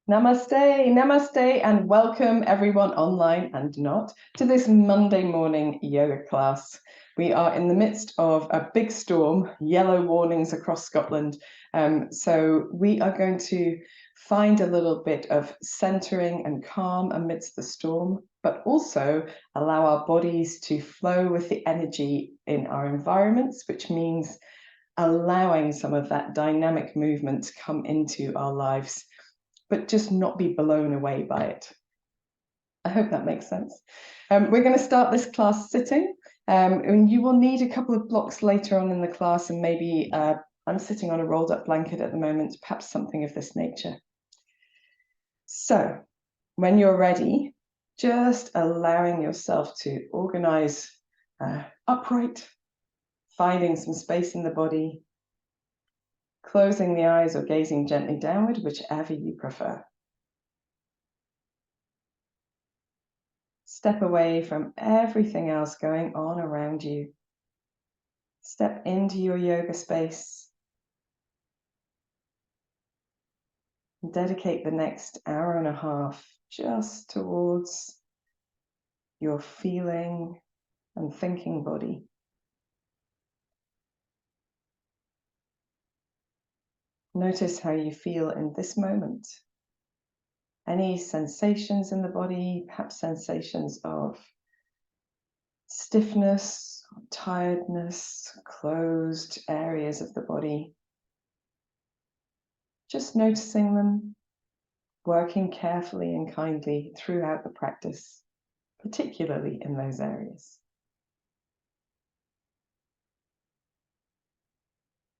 Namaste, namaste, and welcome everyone online and not to this Monday morning yoga class. We are in the midst of a big storm, yellow warnings across Scotland. So we are going to find a little bit of centering and calm amidst the storm, but also allow our bodies to flow with the energy in our environments, which means allowing some of that dynamic movement to come into our lives, but just not be blown away by it. I hope that makes sense. We're going to start this class sitting, and you will need a couple of blocks later on in the class, and maybe I'm sitting on a rolled up blanket at the moment, perhaps something of this nature. So when you're ready, just allowing yourself to organize upright, finding some space in the body, closing the eyes or gazing gently downward, whichever you prefer. Step away from everything else going on around you. Step into your yoga space. And dedicate the next hour and a half just towards your feeling and thinking body. Notice how you feel in this moment. Any sensations in the body, perhaps sensations of stiffness, tiredness, closed areas of the body. Just noticing them, working carefully and kindly throughout the practice, particularly in those areas.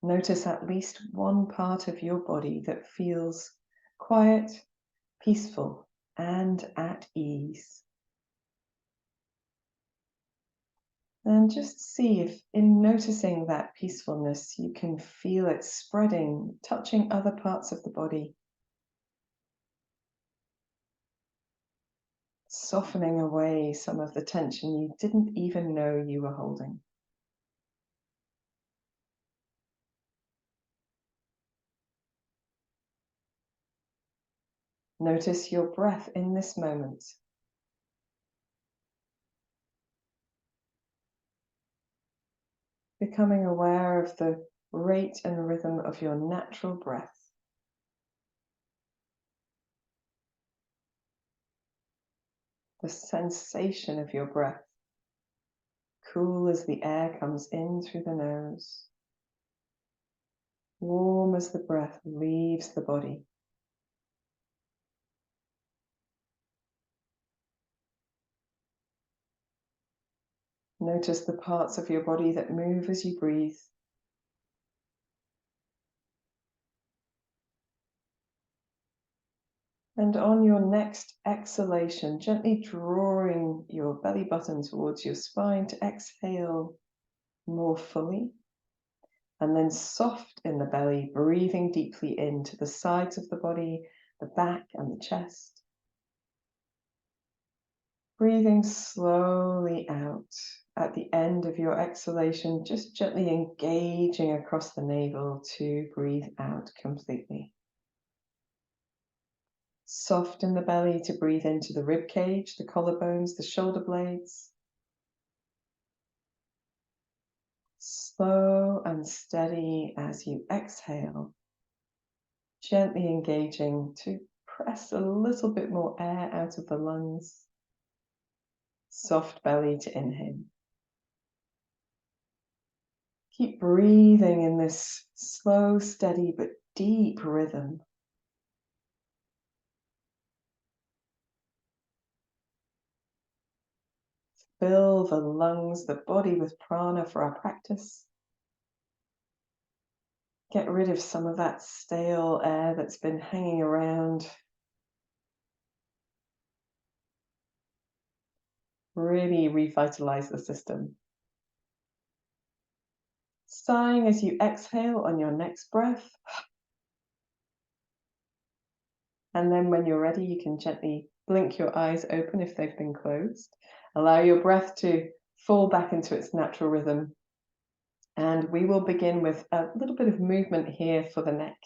Notice at least one part of your body that feels quiet, peaceful, and at ease. And just see if in noticing that peacefulness, you can feel it spreading, touching other parts of the body, softening away some of the tension you didn't even know you were holding. Notice your breath in this moment. Becoming aware of the rate and rhythm of your natural breath. The sensation of your breath, cool as the air comes in through the nose, warm as the breath leaves the body. Notice the parts of your body that move as you breathe. And on your next exhalation, gently drawing your belly button towards your spine to exhale more fully. And then soft in the belly, breathing deeply into the sides of the body, the back and the chest. Breathing slowly out at the end of your exhalation, just gently engaging across the navel to breathe out completely. Soft in the belly to breathe into the rib cage, the collarbones, the shoulder blades. Slow and steady as you exhale, gently engaging to press a little bit more air out of the lungs. Soft belly to inhale. Keep breathing in this slow, steady, but deep rhythm. Fill the lungs, the body with prana for our practice. Get rid of some of that stale air that's been hanging around. Really revitalize the system. Sighing as you exhale on your next breath. And then when you're ready, you can gently blink your eyes open if they've been closed. Allow your breath to fall back into its natural rhythm. And we will begin with a little bit of movement here for the neck.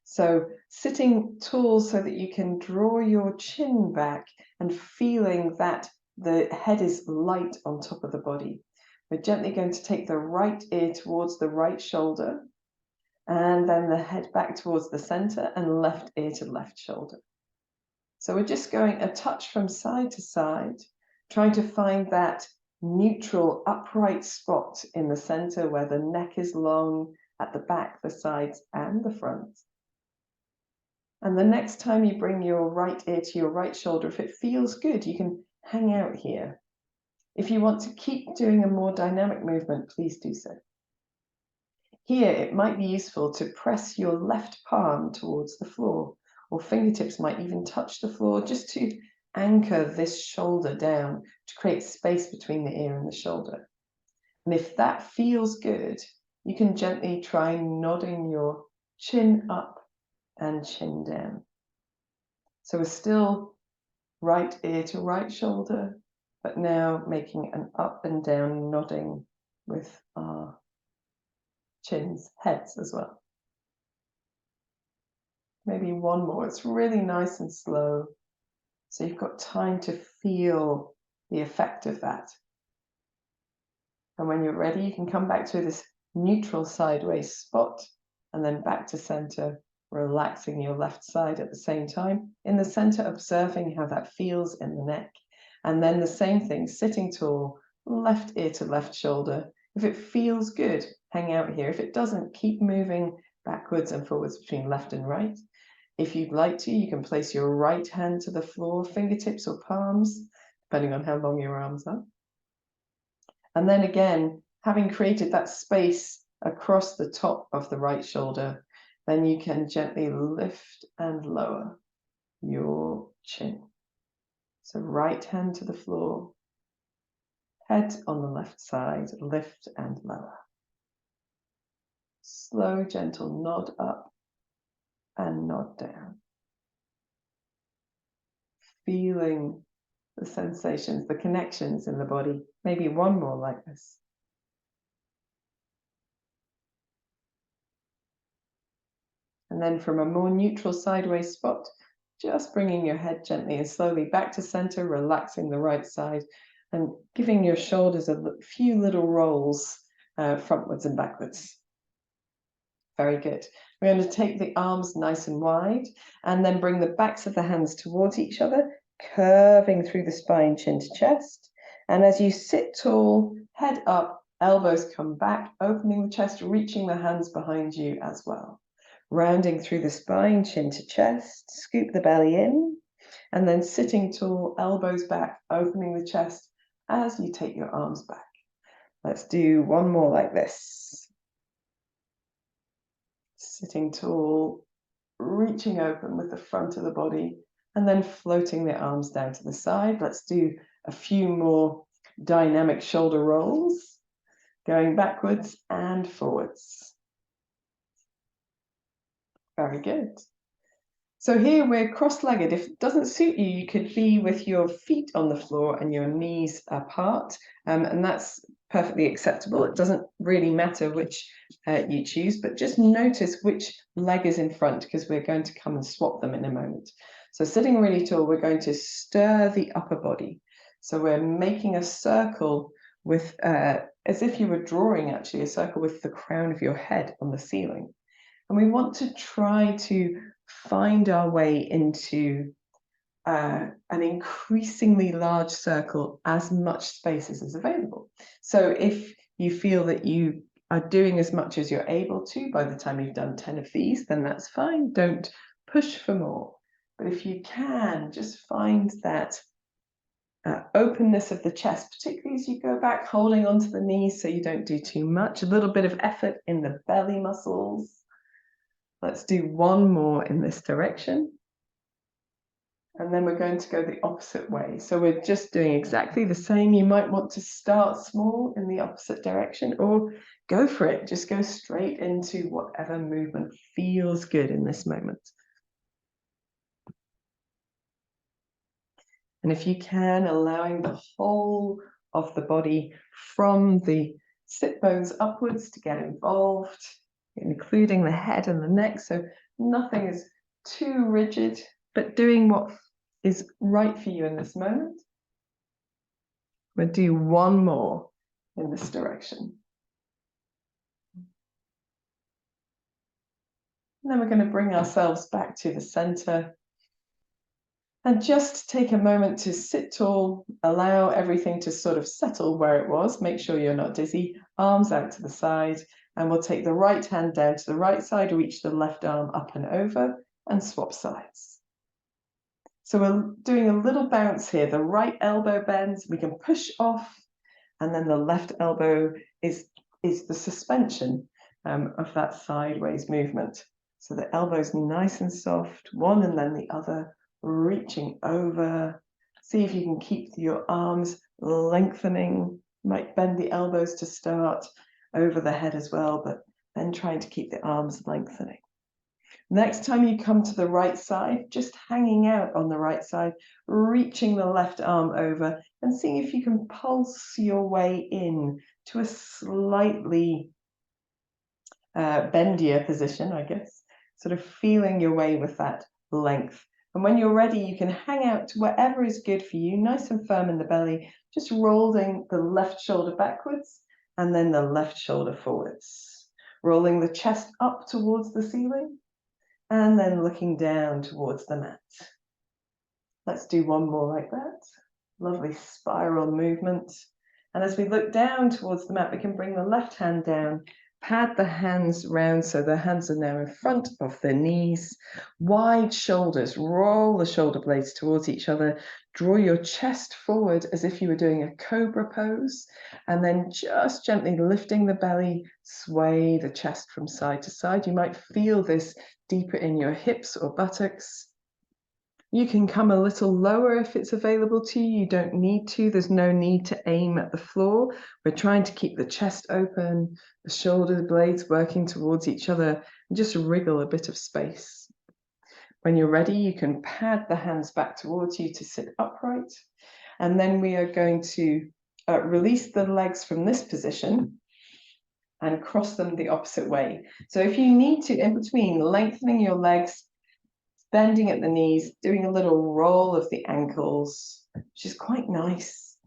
So sitting tall so that you can draw your chin back and feeling that the head is light on top of the body. We're gently going to take the right ear towards the right shoulder, and then the head back towards the center, and left ear to left shoulder. So we're just going a touch from side to side, trying to find that neutral upright spot in the center where the neck is long at the back, the sides, and the front. And the next time you bring your right ear to your right shoulder, if it feels good, you can hang out here. If you want to keep doing a more dynamic movement, please do so. Here, it might be useful to press your left palm towards the floor, or fingertips might even touch the floor, just to anchor this shoulder down, to create space between the ear and the shoulder. And if that feels good, you can gently try nodding your chin up and chin down. So we're still right ear to right shoulder, but now making an up and down nodding with our chins, heads as well. Maybe one more. It's really nice and slow, so you've got time to feel the effect of that. And when you're ready, you can come back to this neutral sideways spot, and then back to center, relaxing your left side at the same time. In the center, observing how that feels in the neck. And then the same thing, sitting tall, left ear to left shoulder. If it feels good, hang out here. If it doesn't, keep moving backwards and forwards between left and right. If you'd like to, you can place your right hand to the floor, fingertips or palms, depending on how long your arms are. And then again, having created that space across the top of the right shoulder, then you can gently lift and lower your chin. So right hand to the floor, head on the left side, lift and lower. Slow, gentle nod up and nod down. Feeling the sensations, the connections in the body. Maybe one more like this. And then from a more neutral sideways spot, just bringing your head gently and slowly back to center, relaxing the right side and giving your shoulders a few little rolls frontwards and backwards. Very good. We're going to take the arms nice and wide and then bring the backs of the hands towards each other, curving through the spine, chin to chest. And as you sit tall, head up, elbows come back, opening the chest, reaching the hands behind you as well. Rounding through the spine, chin to chest, scoop the belly in, and then sitting tall, elbows back, opening the chest as you take your arms back. Let's do one more like this. Sitting tall, reaching open with the front of the body, and then floating the arms down to the side. Let's do a few more dynamic shoulder rolls, going backwards and forwards. Very good. So here we're cross-legged. If it doesn't suit you, you could be with your feet on the floor and your knees apart, and that's perfectly acceptable. It doesn't really matter which you choose, but just notice which leg is in front, because we're going to come and swap them in a moment. So sitting really tall, we're going to stir the upper body. So we're making a circle with, as if you were drawing actually, a circle with the crown of your head on the ceiling. And we want to try to find our way into an increasingly large circle, as much space as is available. So if you feel that you are doing as much as you're able to by the time you've done 10 of these, then that's fine. Don't push for more. But if you can, just find that openness of the chest, particularly as you go back, holding onto the knees so you don't do too much. A little bit of effort in the belly muscles. Let's do one more in this direction. And then we're going to go the opposite way. So we're just doing exactly the same. You might want to start small in the opposite direction, or go for it. Just go straight into whatever movement feels good in this moment. And if you can, allowing the whole of the body from the sit bones upwards to get involved, including the head and the neck. So Nothing is too rigid, but doing what is right for you in this moment. We'll do one more in this direction. And then we're going to bring ourselves back to the center. And just take a moment to sit tall, allow everything to sort of settle where it was. Make sure you're not dizzy, arms out to the side. And we'll take the right hand down to the right side, reach the left arm up and over, and swap sides. So we're doing a little bounce here. The right elbow bends, we can push off, and then the left elbow is the suspension of that sideways movement. So the elbow's nice and soft, one and then the other, reaching over. See if you can keep your arms lengthening. You might bend the elbows to start over the head as well, but then trying to keep the arms lengthening. Next time you come to the right side, just hanging out on the right side, reaching the left arm over and seeing if you can pulse your way in to a slightly bendier position, I guess, sort of feeling your way with that length. And when you're ready, you can hang out to wherever is good for you, nice and firm in the belly, just rolling the left shoulder backwards and then the left shoulder forwards. Rolling the chest up towards the ceiling and then looking down towards the mat. Let's do one more like that. Lovely spiral movement. And as we look down towards the mat, we can bring the left hand down, pad the hands round so the hands are now in front of the knees, wide shoulders, roll the shoulder blades towards each other, draw your chest forward as if you were doing a cobra pose, and then just gently lifting the belly, sway the chest from side to side. You might feel this deeper in your hips or buttocks. You can come a little lower if it's available to you. You don't need to. There's no need to aim at the floor. We're trying to keep the chest open, the shoulder blades working towards each other, and just wriggle a bit of space. When you're ready, you can pad the hands back towards you to sit upright. And then we are going to release the legs from this position and cross them the opposite way. So if you need to, in between, lengthening your legs, bending at the knees, doing a little roll of the ankles, which is quite nice.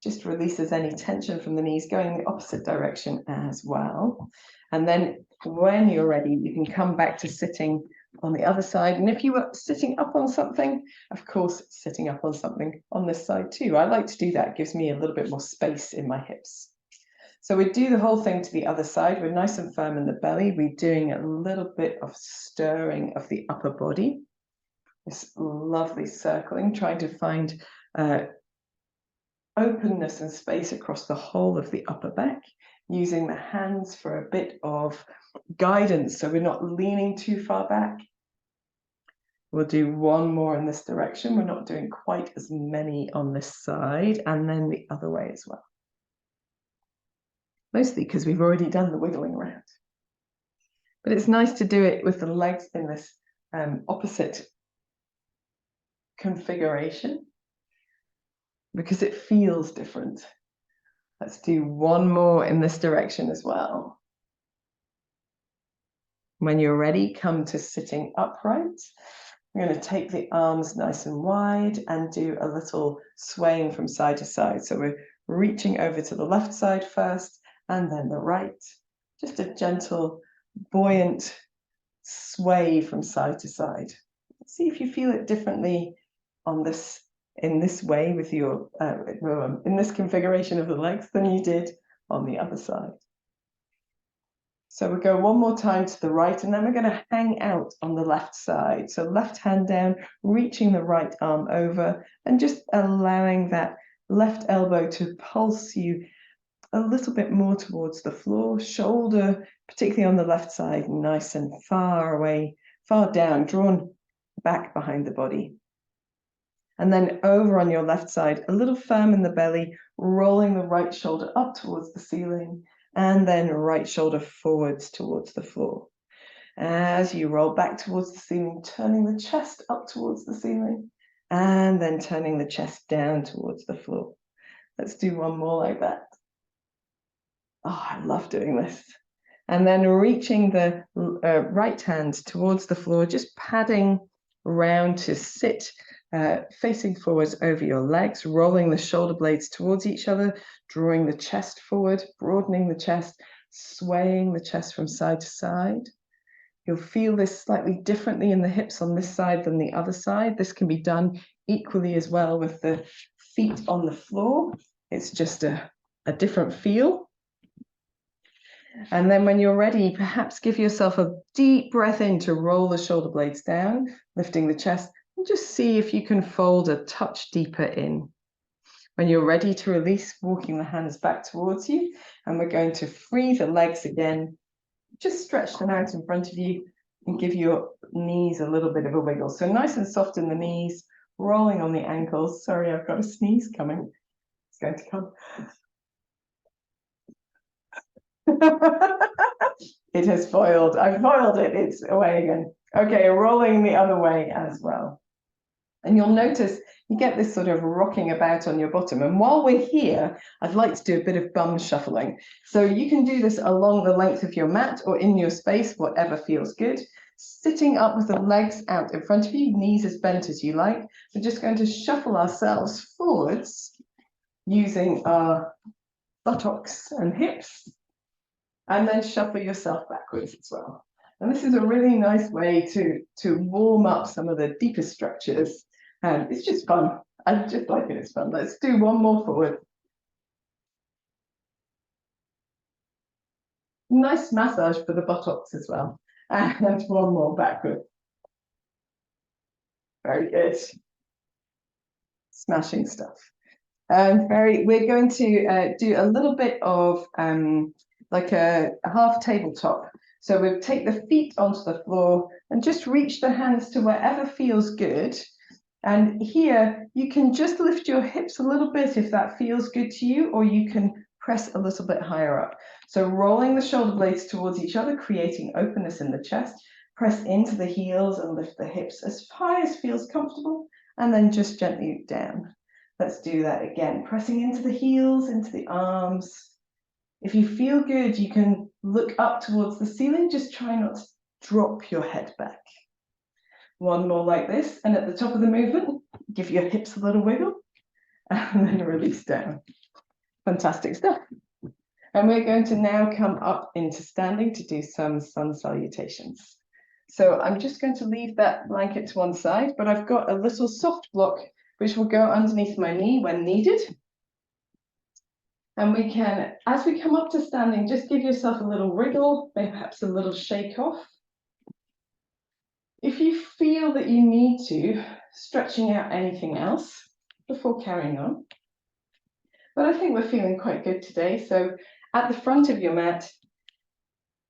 Just releases any tension from the knees, going the opposite direction as well. And then when you're ready, you can come back to sitting on the other side. And if you were sitting up on something, of course, sitting up on something on this side too. I like to do that. It gives me a little bit more space in my hips. So we do the whole thing to the other side. We're nice and firm in the belly. We're doing a little bit of stirring of the upper body. This lovely circling, trying to find openness and space across the whole of the upper back, using the hands for a bit of guidance so we're not leaning too far back. We'll do one more in this direction. We're not doing quite as many on this side, and then the other way as well. Mostly because we've already done the wiggling around. But it's nice to do it with the legs in this opposite configuration because it feels different. Let's do one more in this direction as well. When you're ready, come to sitting upright. We're going to take the arms nice and wide and do a little swaying from side to side. So we're reaching over to the left side first and then the right. Just a gentle, buoyant sway from side to side. See if you feel it differently on this, in this way with your, in this configuration of the legs than you did on the other side. So we go one more time to the right, and then we're going to hang out on the left side. So left hand down, reaching the right arm over, and just allowing that left elbow to pulse you a little bit more towards the floor, shoulder, particularly on the left side, nice and far away, far down, drawn back behind the body. And then over on your left side, a little firm in the belly, rolling the right shoulder up towards the ceiling, and then right shoulder forwards towards the floor. As you roll back towards the ceiling, turning the chest up towards the ceiling, and then turning the chest down towards the floor. Let's do one more like that. Oh, I love doing this. And then reaching the right hand towards the floor, just padding round to sit, facing forwards over your legs, rolling the shoulder blades towards each other, drawing the chest forward, broadening the chest, swaying the chest from side to side. You'll feel this slightly differently in the hips on this side than the other side. This can be done equally as well with the feet on the floor. It's just a different feel. And then when you're ready, perhaps give yourself a deep breath in to roll the shoulder blades down, lifting the chest, and just see if you can fold a touch deeper in. When you're ready to release, walking the hands back towards you, and we're going to free the legs again. Just stretch them out in front of you and give your knees a little bit of a wiggle. So nice and soft in the knees, rolling on the ankles. Sorry, I've got a sneeze coming. It's going to come. It has foiled. I've foiled it. It's away again. Okay, rolling the other way as well. And you'll notice you get this sort of rocking about on your bottom. And while we're here, I'd like to do a bit of bum shuffling. So you can do this along the length of your mat or in your space, whatever feels good. Sitting up with the legs out in front of you, knees as bent as you like. We're just going to shuffle ourselves forwards using our buttocks and hips, and then shuffle yourself backwards as well. And this is a really nice way to warm up some of the deeper structures. And it's just fun. I just like it, it's fun. Let's do one more forward. Nice massage for the buttocks as well. And one more backward. Very good. Smashing stuff. We're going to do a little bit of like a half tabletop. So we'll take the feet onto the floor and just reach the hands to wherever feels good. And here you can just lift your hips a little bit if that feels good to you, or you can press a little bit higher up. So rolling the shoulder blades towards each other, creating openness in the chest, press into the heels and lift the hips as high as feels comfortable, and then just gently down. Let's do that again, pressing into the heels, into the arms. If you feel good, you can look up towards the ceiling, just try not to drop your head back. One more like this, and at the top of the movement, give your hips a little wiggle, and then release down. Fantastic stuff. And we're going to now come up into standing to do some sun salutations. So I'm just going to leave that blanket to one side, but I've got a little soft block which will go underneath my knee when needed. And we can, as we come up to standing, just give yourself a little wriggle, perhaps a little shake off. If you feel that you need to, stretching out anything else before carrying on. But I think we're feeling quite good today. So at the front of your mat,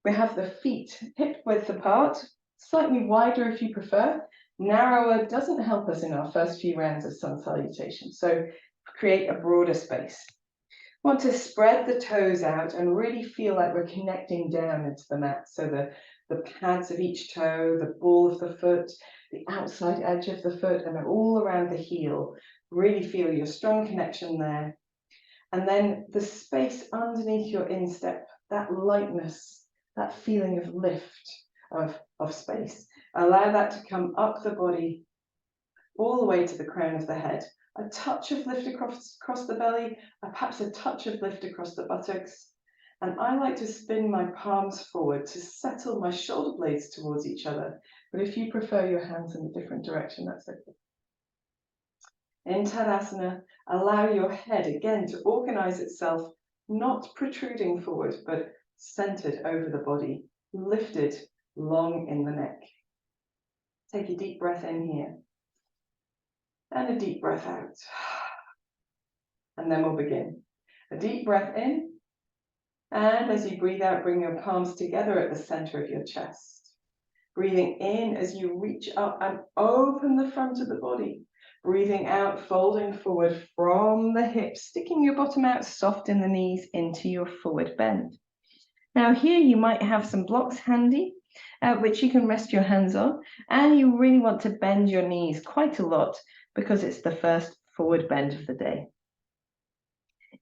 we have the feet hip width apart, slightly wider if you prefer. Narrower doesn't help us in our first few rounds of sun salutation. So create a broader space. Want to spread the toes out and really feel like we're connecting down into the mat. So the pads of each toe, the ball of the foot, the outside edge of the foot, and all around the heel. Really feel your strong connection there. And then the space underneath your instep, that lightness, that feeling of lift, of space. Allow that to come up the body, all the way to the crown of the head. A touch of lift across the belly, perhaps a touch of lift across the buttocks. And I like to spin my palms forward to settle my shoulder blades towards each other. But if you prefer your hands in a different direction, that's okay. In Tadasana, allow your head again to organize itself, not protruding forward, but centered over the body, lifted long in the neck. Take a deep breath in here. And a deep breath out. And then we'll begin. A deep breath in. And as you breathe out, bring your palms together at the center of your chest. Breathing in as you reach up and open the front of the body. Breathing out, folding forward from the hips, sticking your bottom out soft in the knees into your forward bend. Now here you might have some blocks handy, which you can rest your hands on, and you really want to bend your knees quite a lot because it's the first forward bend of the day.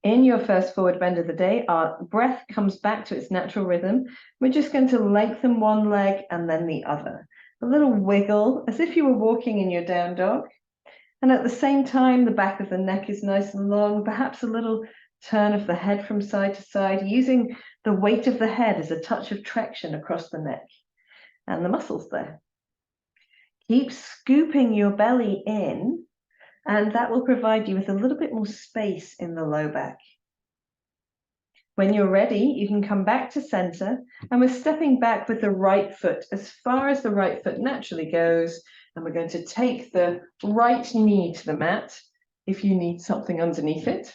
In your first forward bend of the day, our breath comes back to its natural rhythm. We're just going to lengthen one leg and then the other. A little wiggle, as if you were walking in your down dog. And at the same time, the back of the neck is nice and long, perhaps a little turn of the head from side to side, using the weight of the head as a touch of traction across the neck and the muscles there. Keep scooping your belly in, and that will provide you with a little bit more space in the low back. When you're ready, you can come back to center, and we're stepping back with the right foot as far as the right foot naturally goes, and we're going to take the right knee to the mat. If you need something underneath it,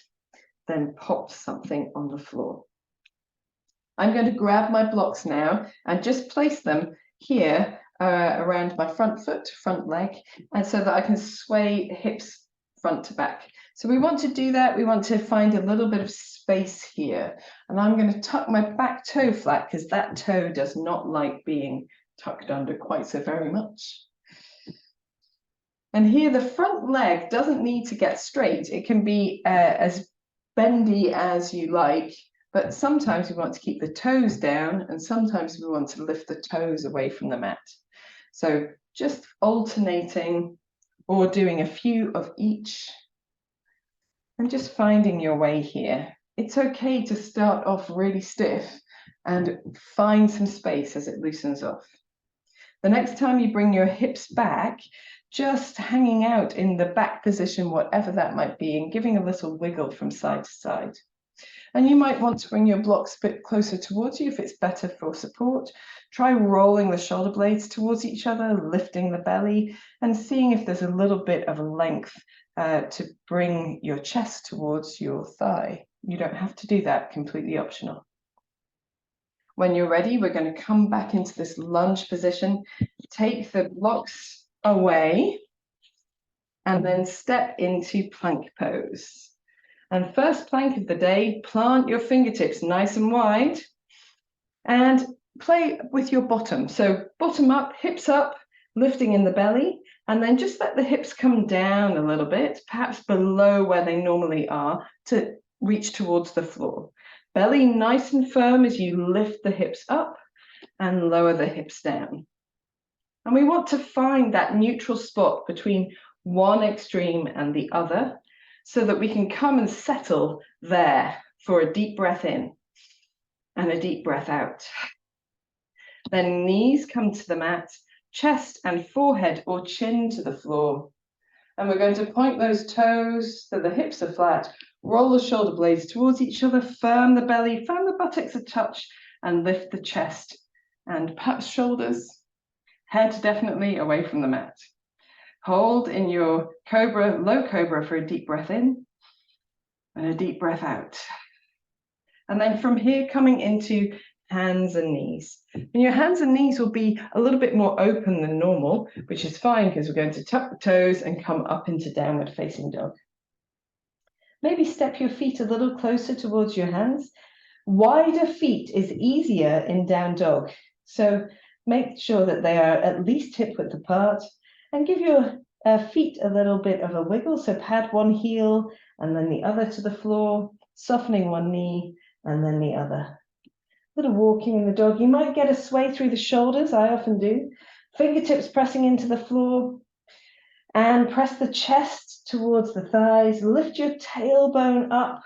then pop something on the floor. I'm going to grab my blocks now and just place them here around my front foot, front leg, and so that I can sway hips front to back. So we want to do that. We want to find a little bit of space here. And I'm going to tuck my back toe flat because that toe does not like being tucked under quite so very much. And here the front leg doesn't need to get straight. It can be as bendy as you like, but sometimes we want to keep the toes down and sometimes we want to lift the toes away from the mat. So just alternating or doing a few of each and just finding your way here. It's okay to start off really stiff and find some space as it loosens off. The next time you bring your hips back, just hanging out in the back position, whatever that might be, and giving a little wiggle from side to side. And you might want to bring your blocks a bit closer towards you if it's better for support. Try rolling the shoulder blades towards each other, lifting the belly, and seeing if there's a little bit of a length to bring your chest towards your thigh. You don't have to do that, completely optional. When you're ready, we're going to come back into this lunge position, take the blocks away, and then step into plank pose. And first plank of the day, plant your fingertips nice and wide and play with your bottom. So bottom up, hips up, lifting in the belly, and then just let the hips come down a little bit, perhaps below where they normally are, to reach towards the floor. Belly nice and firm as you lift the hips up and lower the hips down. And we want to find that neutral spot between one extreme and the other so that we can come and settle there for a deep breath in and a deep breath out. Then knees come to the mat, chest and forehead or chin to the floor. And we're going to point those toes so the hips are flat, roll the shoulder blades towards each other, firm the belly, firm the buttocks a touch, and lift the chest. And perhaps shoulders, head definitely away from the mat. Hold in your cobra, low cobra for a deep breath in and a deep breath out. And then from here, coming into hands and knees. And your hands and knees will be a little bit more open than normal, which is fine because we're going to tuck the toes and come up into downward facing dog. Maybe step your feet a little closer towards your hands. Wider feet is easier in down dog. So make sure that they are at least hip width apart and give your feet a little bit of a wiggle. So pad one heel and then the other to the floor, softening one knee and then the other. A little walking in the dog. You might get a sway through the shoulders, I often do. Fingertips pressing into the floor and press the chest towards the thighs. Lift your tailbone up.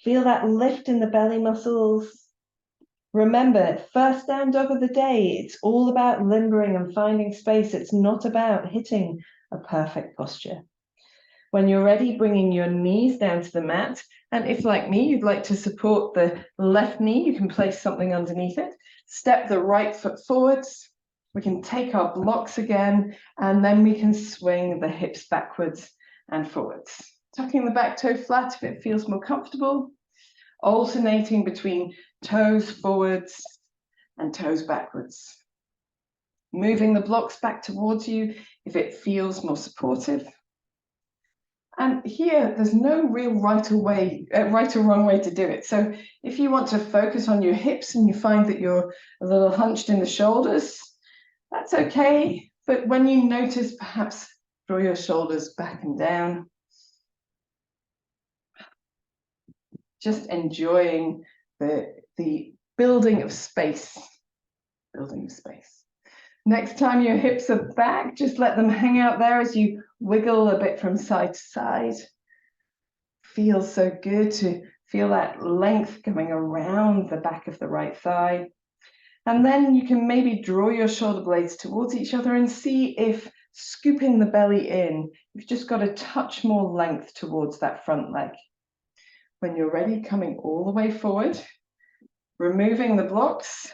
Feel that lift in the belly muscles. Remember, first down dog of the day, it's all about limbering and finding space. It's not about hitting a perfect posture. When you're ready, bringing your knees down to the mat. And if, like me, you'd like to support the left knee, you can place something underneath it. Step the right foot forwards. We can take our blocks again, and then we can swing the hips backwards and forwards. Tucking the back toe flat if it feels more comfortable. Alternating between toes forwards and toes backwards. Moving the blocks back towards you if it feels more supportive. And here, there's no real right or wrong way to do it. So if you want to focus on your hips and you find that you're a little hunched in the shoulders, that's okay. But when you notice, perhaps draw your shoulders back and down. just enjoying the building of space. Building of space. Next time your hips are back, just let them hang out there as you wiggle a bit from side to side. Feels so good to feel that length coming around the back of the right thigh. And then you can maybe draw your shoulder blades towards each other and see if scooping the belly in, you've just got a touch more length towards that front leg. When you're ready, coming all the way forward, removing the blocks,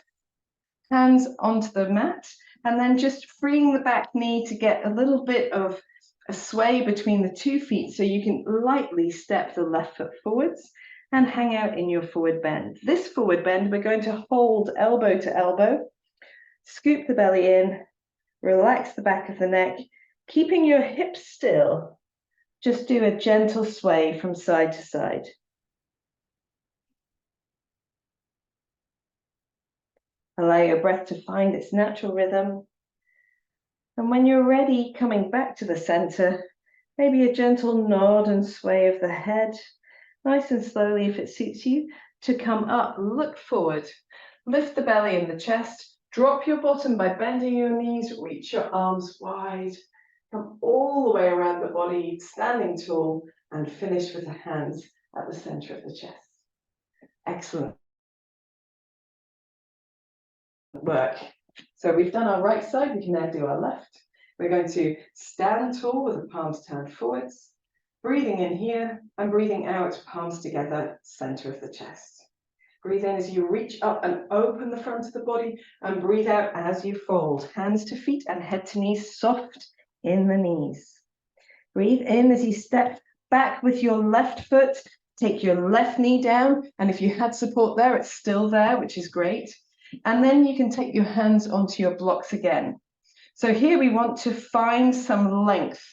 hands onto the mat, and then just freeing the back knee to get a little bit of a sway between the 2 feet so you can lightly step the left foot forwards and hang out in your forward bend. This forward bend, we're going to hold elbow to elbow, scoop the belly in, relax the back of the neck, keeping your hips still. Just do a gentle sway from side to side. Allow your breath to find its natural rhythm. And when you're ready, coming back to the center, maybe a gentle nod and sway of the head, nice and slowly if it suits you, to come up, look forward, lift the belly and the chest, drop your bottom by bending your knees, reach your arms wide, come all the way around the body, standing tall, and finish with the hands at the center of the chest. Excellent work. So we've done our right side, we can now do our left. We're going to stand tall with the palms turned forwards, breathing in here and breathing out, palms together, center of the chest. Breathe in as you reach up and open the front of the body, and breathe out as you fold, hands to feet and head to knees, soft in the knees. Breathe in as you step back with your left foot, take your left knee down, and if you had support there, it's still there, which is great. And then you can take your hands onto your blocks again. So here we want to find some length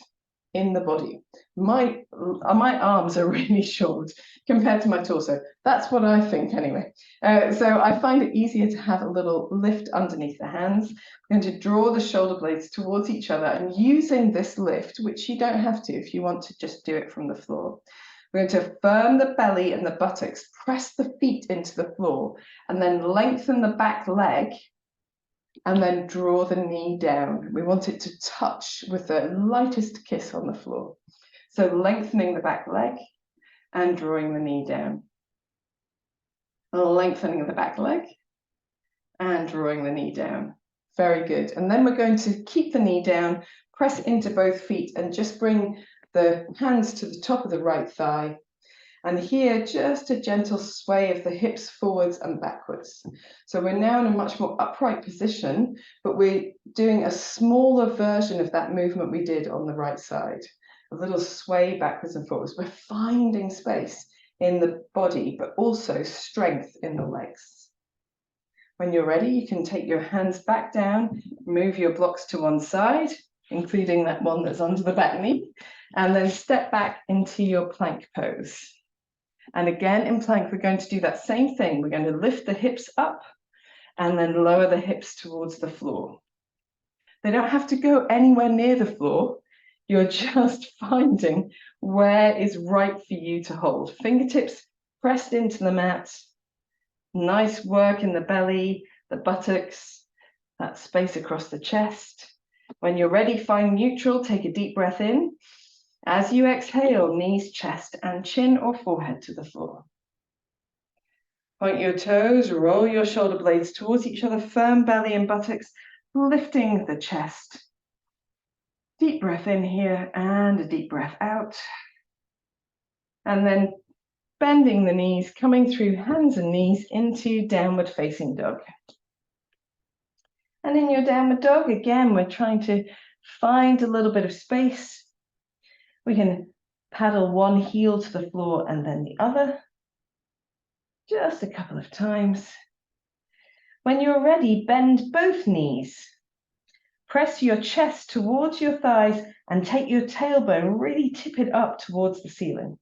in the body. My arms are really short compared to my torso. That's what I think anyway. So I find it easier to have a little lift underneath the hands. I'm going to draw the shoulder blades towards each other, and using this lift, which you don't have to if you want to just do it from the floor. We're going to firm the belly and the buttocks, press the feet into the floor, and then lengthen the back leg, and then draw the knee down. We want it to touch with the lightest kiss on the floor. So lengthening the back leg and drawing the knee down. Lengthening the back leg and drawing the knee down. Very good. And then we're going to keep the knee down, press into both feet, and just bring the hands to the top of the right thigh. And here, just a gentle sway of the hips forwards and backwards. So we're now in a much more upright position, but we're doing a smaller version of that movement we did on the right side. A little sway backwards and forwards. We're finding space in the body, but also strength in the legs. When you're ready, you can take your hands back down, move your blocks to one side, including that one that's under the back knee, and then step back into your plank pose. And again, in plank, we're going to do that same thing. We're going to lift the hips up and then lower the hips towards the floor. They don't have to go anywhere near the floor. You're just finding where is right for you to hold. Fingertips pressed into the mat. Nice work in the belly, the buttocks, that space across the chest. When you're ready, find neutral. Take a deep breath in. As you exhale, knees, chest, and chin or forehead to the floor. Point your toes, roll your shoulder blades towards each other, firm belly and buttocks, lifting the chest. Deep breath in here and a deep breath out. And then bending the knees, coming through hands and knees into downward facing dog. And in your downward dog, again, we're trying to find a little bit of space. We can paddle one heel to the floor and then the other, just a couple of times. When you're ready, bend both knees. Press your chest towards your thighs and take your tailbone, really tip it up towards the ceiling.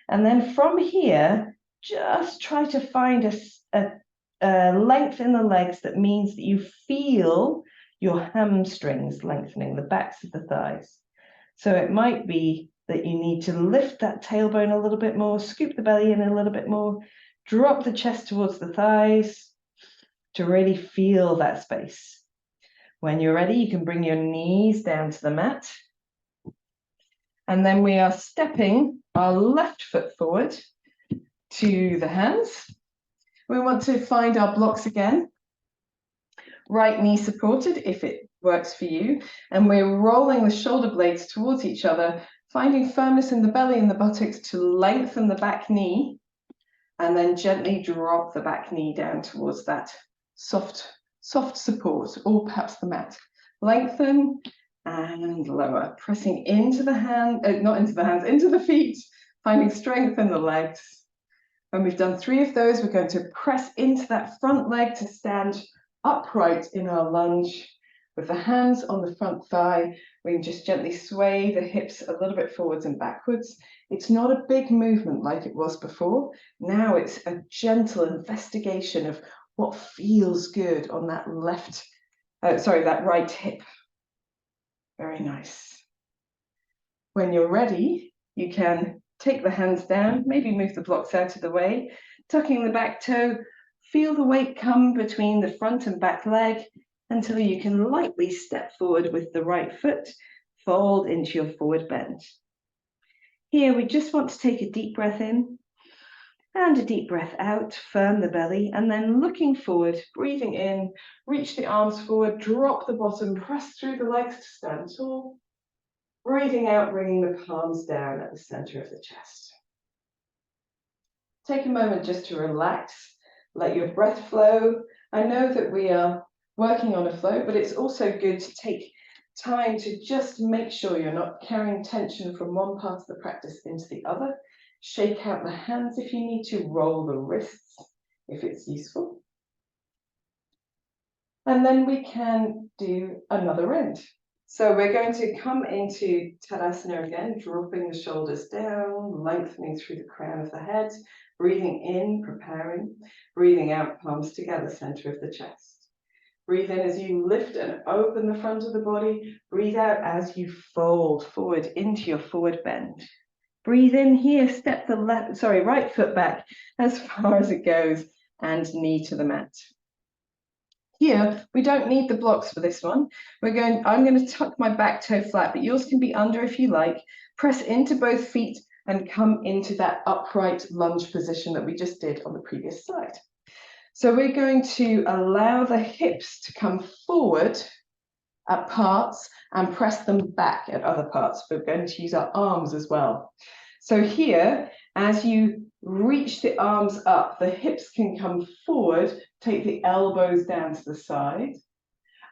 And then from here, just try to find a length in the legs that means that you feel your hamstrings lengthening, the backs of the thighs. So it might be that you need to lift that tailbone a little bit more, scoop the belly in a little bit more, drop the chest towards the thighs to really feel that space. When you're ready, you can bring your knees down to the mat. And then we are stepping our left foot forward to the hands. We want to find our blocks again. Right knee supported if it works for you. And we're rolling the shoulder blades towards each other, finding firmness in the belly and the buttocks to lengthen the back knee, and then gently drop the back knee down towards that soft support, or perhaps the mat. Lengthen and lower, pressing into the hand, not into the hands, into the feet, finding strength in the legs. When we've done 3 of those, we're going to press into that front leg to stand upright in our lunge. With the hands on the front thigh, we can just gently sway the hips a little bit forwards and backwards. It's not a big movement like it was before. Now it's a gentle investigation of what feels good on that that right hip. Very nice. When you're ready, you can take the hands down, maybe move the blocks out of the way, tucking the back toe, feel the weight come between the front and back leg until you can lightly step forward with the right foot, fold into your forward bend. Here, we just want to take a deep breath in and a deep breath out, firm the belly, and then looking forward, breathing in, reach the arms forward, drop the bottom, press through the legs to stand tall. Breathing out, bringing the palms down at the center of the chest. Take a moment just to relax, let your breath flow. I know that we are working on a flow, but it's also good to take time to just make sure you're not carrying tension from one part of the practice into the other. Shake out the hands if you need to, roll the wrists if it's useful. And then we can do another end. So we're going to come into Tadasana again, dropping the shoulders down, lengthening through the crown of the head, breathing in, preparing, breathing out, palms together, center of the chest. Breathe in as you lift and open the front of the body. Breathe out as you fold forward into your forward bend. Breathe in here, step the right foot back as far as it goes and knee to the mat. Here, we don't need the blocks for this one. I'm going to tuck my back toe flat, but yours can be under if you like. Press into both feet and come into that upright lunge position that we just did on the previous slide. So we're going to allow the hips to come forward at parts and press them back at other parts. We're going to use our arms as well. So here, as you reach the arms up, the hips can come forward, take the elbows down to the side.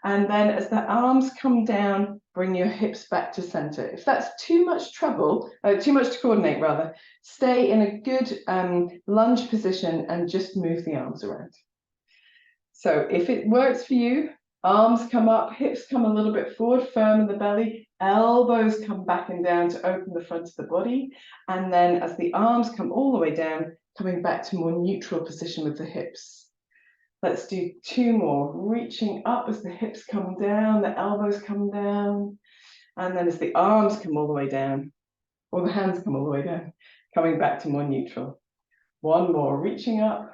And then as the arms come down, bring your hips back to center. If that's too much trouble, too much to coordinate rather, stay in a good lunge position and just move the arms around. So if it works for you, arms come up, hips come a little bit forward, firm in the belly, elbows come back and down to open the front of the body. And then as the arms come all the way down, coming back to more neutral position with the hips. Let's do 2 more. Reaching up as the hips come down, the elbows come down. And then as the arms come all the way down, or the hands come all the way down, coming back to more neutral. 1 more, reaching up,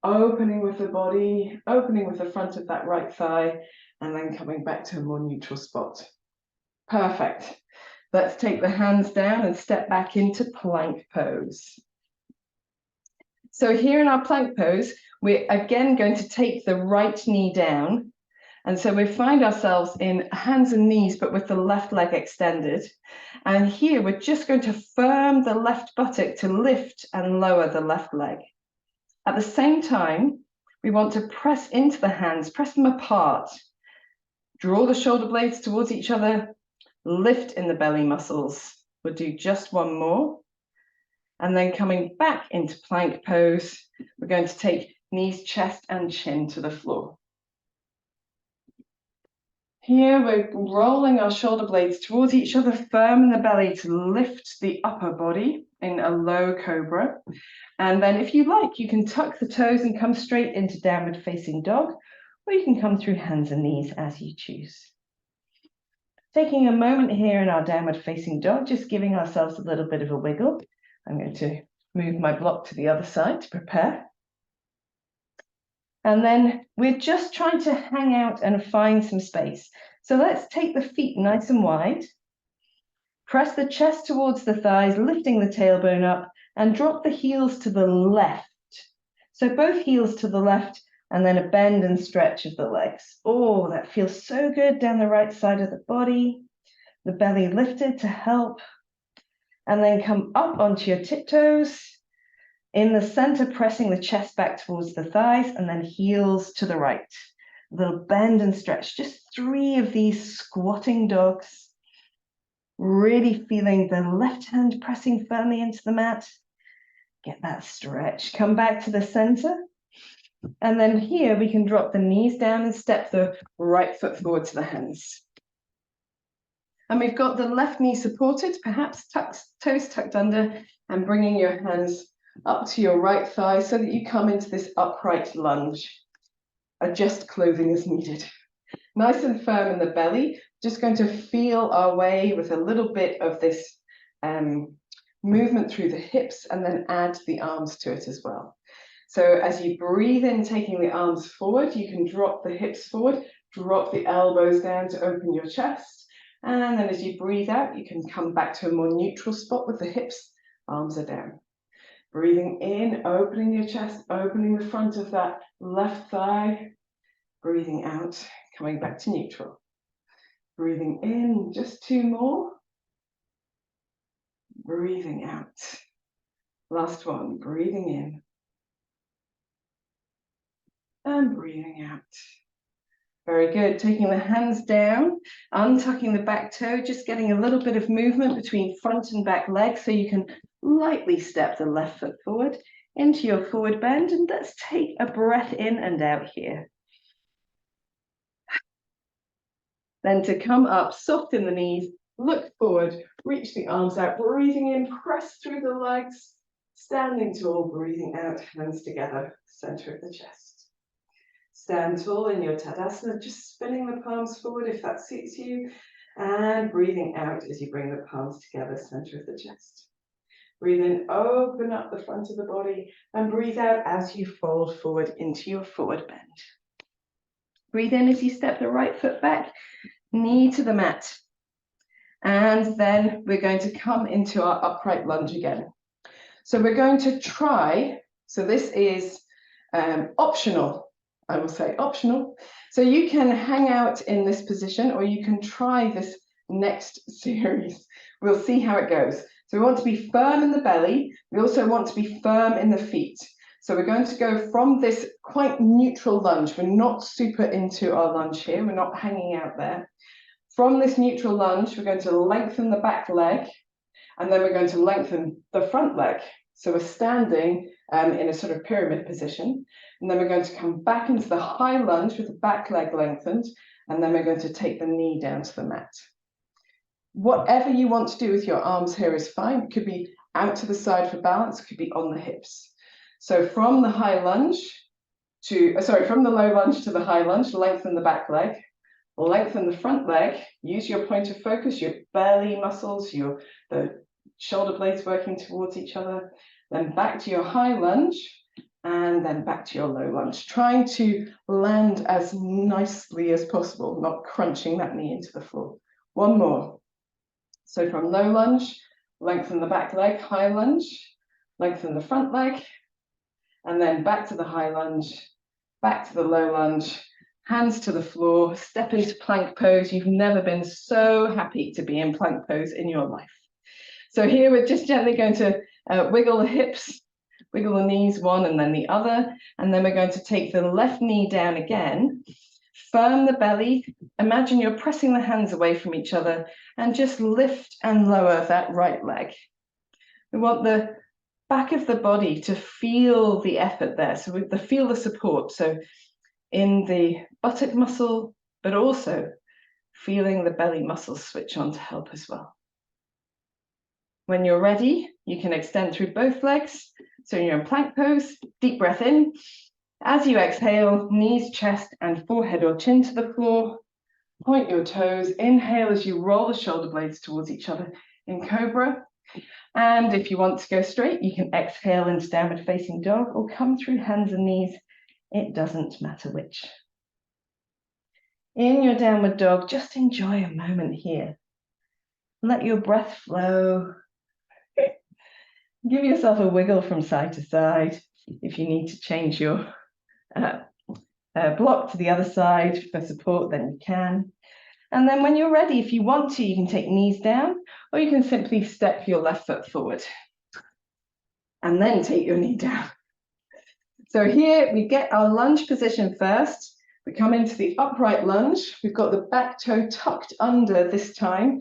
opening with the body, opening with the front of that right thigh, and then coming back to a more neutral spot. Perfect. Let's take the hands down and step back into plank pose. So here in our plank pose, we're again going to take the right knee down. And so we find ourselves in hands and knees, but with the left leg extended. And here we're just going to firm the left buttock to lift and lower the left leg. At the same time, we want to press into the hands, press them apart. Draw the shoulder blades towards each other, lift in the belly muscles. We'll do just 1 more. And then coming back into plank pose, we're going to take knees, chest, and chin to the floor. Here we're rolling our shoulder blades towards each other, firm in the belly to lift the upper body in a low cobra. And then if you like, you can tuck the toes and come straight into downward facing dog, or you can come through hands and knees as you choose. Taking a moment here in our downward facing dog, just giving ourselves a little bit of a wiggle. I'm going to move my block to the other side to prepare. And then we're just trying to hang out and find some space. So let's take the feet nice and wide. Press the chest towards the thighs, lifting the tailbone up, and drop the heels to the left. So both heels to the left, and then a bend and stretch of the legs. Oh, that feels so good down the right side of the body. The belly lifted to help. And then come up onto your tiptoes. In the center, pressing the chest back towards the thighs, and then heels to the right. A little bend and stretch. Just 3 of these squatting dogs. Really feeling the left hand pressing firmly into the mat. Get that stretch. Come back to the center. And then here we can drop the knees down and step the right foot forward to the hands. And we've got the left knee supported, perhaps toes tucked under, and bringing your hands up to your right thigh so that you come into this upright lunge. Adjust clothing as needed. Nice and firm in the belly, just going to feel our way with a little bit of this movement through the hips, and then add the arms to it as well. So as you breathe in, taking the arms forward, you can drop the hips forward, drop the elbows down to open your chest. And then as you breathe out, you can come back to a more neutral spot with the hips, arms are down. Breathing in, opening your chest, opening the front of that left thigh. Breathing out, coming back to neutral. Breathing in, just 2 more. Breathing out. Last one, breathing in. And breathing out. Very good. Taking the hands down, untucking the back toe, just getting a little bit of movement between front and back legs so you can lightly step the left foot forward into your forward bend. And let's take a breath in and out here. Then to come up, soft in the knees, look forward, reach the arms out, breathing in, press through the legs, standing tall, breathing out, hands together, center of the chest. Stand tall in your Tadasana, just spinning the palms forward if that suits you, and breathing out as you bring the palms together, center of the chest. Breathe in, open up the front of the body, and breathe out as you fold forward into your forward bend. Breathe in as you step the right foot back, knee to the mat. And then we're going to come into our upright lunge again. So we're going to try, so this is optional, I will say optional. So you can hang out in this position, or you can try this next series. We'll see how it goes. So we want to be firm in the belly. We also want to be firm in the feet. So we're going to go from this quite neutral lunge. We're not super into our lunge here. We're not hanging out there. From this neutral lunge, we're going to lengthen the back leg, and then we're going to lengthen the front leg. So we're standing in a sort of pyramid position, and then we're going to come back into the high lunge with the back leg lengthened, and then we're going to take the knee down to the mat. Whatever you want to do with your arms here is fine. It could be out to the side for balance, it could be on the hips. So from the high lunge to, from the low lunge to the high lunge, lengthen the back leg, lengthen the front leg, use your point of focus, your belly muscles, the shoulder blades working towards each other, then back to your high lunge, and then back to your low lunge, trying to land as nicely as possible, not crunching that knee into the floor. One more. So from low lunge, lengthen the back leg, high lunge, lengthen the front leg, and then back to the high lunge, back to the low lunge, hands to the floor, step into plank pose. You've never been so happy to be in plank pose in your life. So here we're just gently going to wiggle the hips, wiggle the knees one and then the other, and then we're going to take the left knee down again, firm the belly, imagine you're pressing the hands away from each other, and just lift and lower that right leg. We want the back of the body to feel the effort there, so we feel the support, so in the buttock muscle, but also feeling the belly muscles switch on to help as well. When you're ready, you can extend through both legs. So you're in plank pose, deep breath in. As you exhale, knees, chest, and forehead or chin to the floor. Point your toes. Inhale as you roll the shoulder blades towards each other in Cobra. And if you want to go straight, you can exhale into downward facing dog or come through hands and knees. It doesn't matter which. In your downward dog, just enjoy a moment here. Let your breath flow. Give yourself a wiggle from side to side. If you need to change your block to the other side for support, then you can. And then when you're ready, if you want to, you can take knees down, or you can simply step your left foot forward and then take your knee down. So here we get our lunge position first. We come into the upright lunge. We've got the back toe tucked under this time,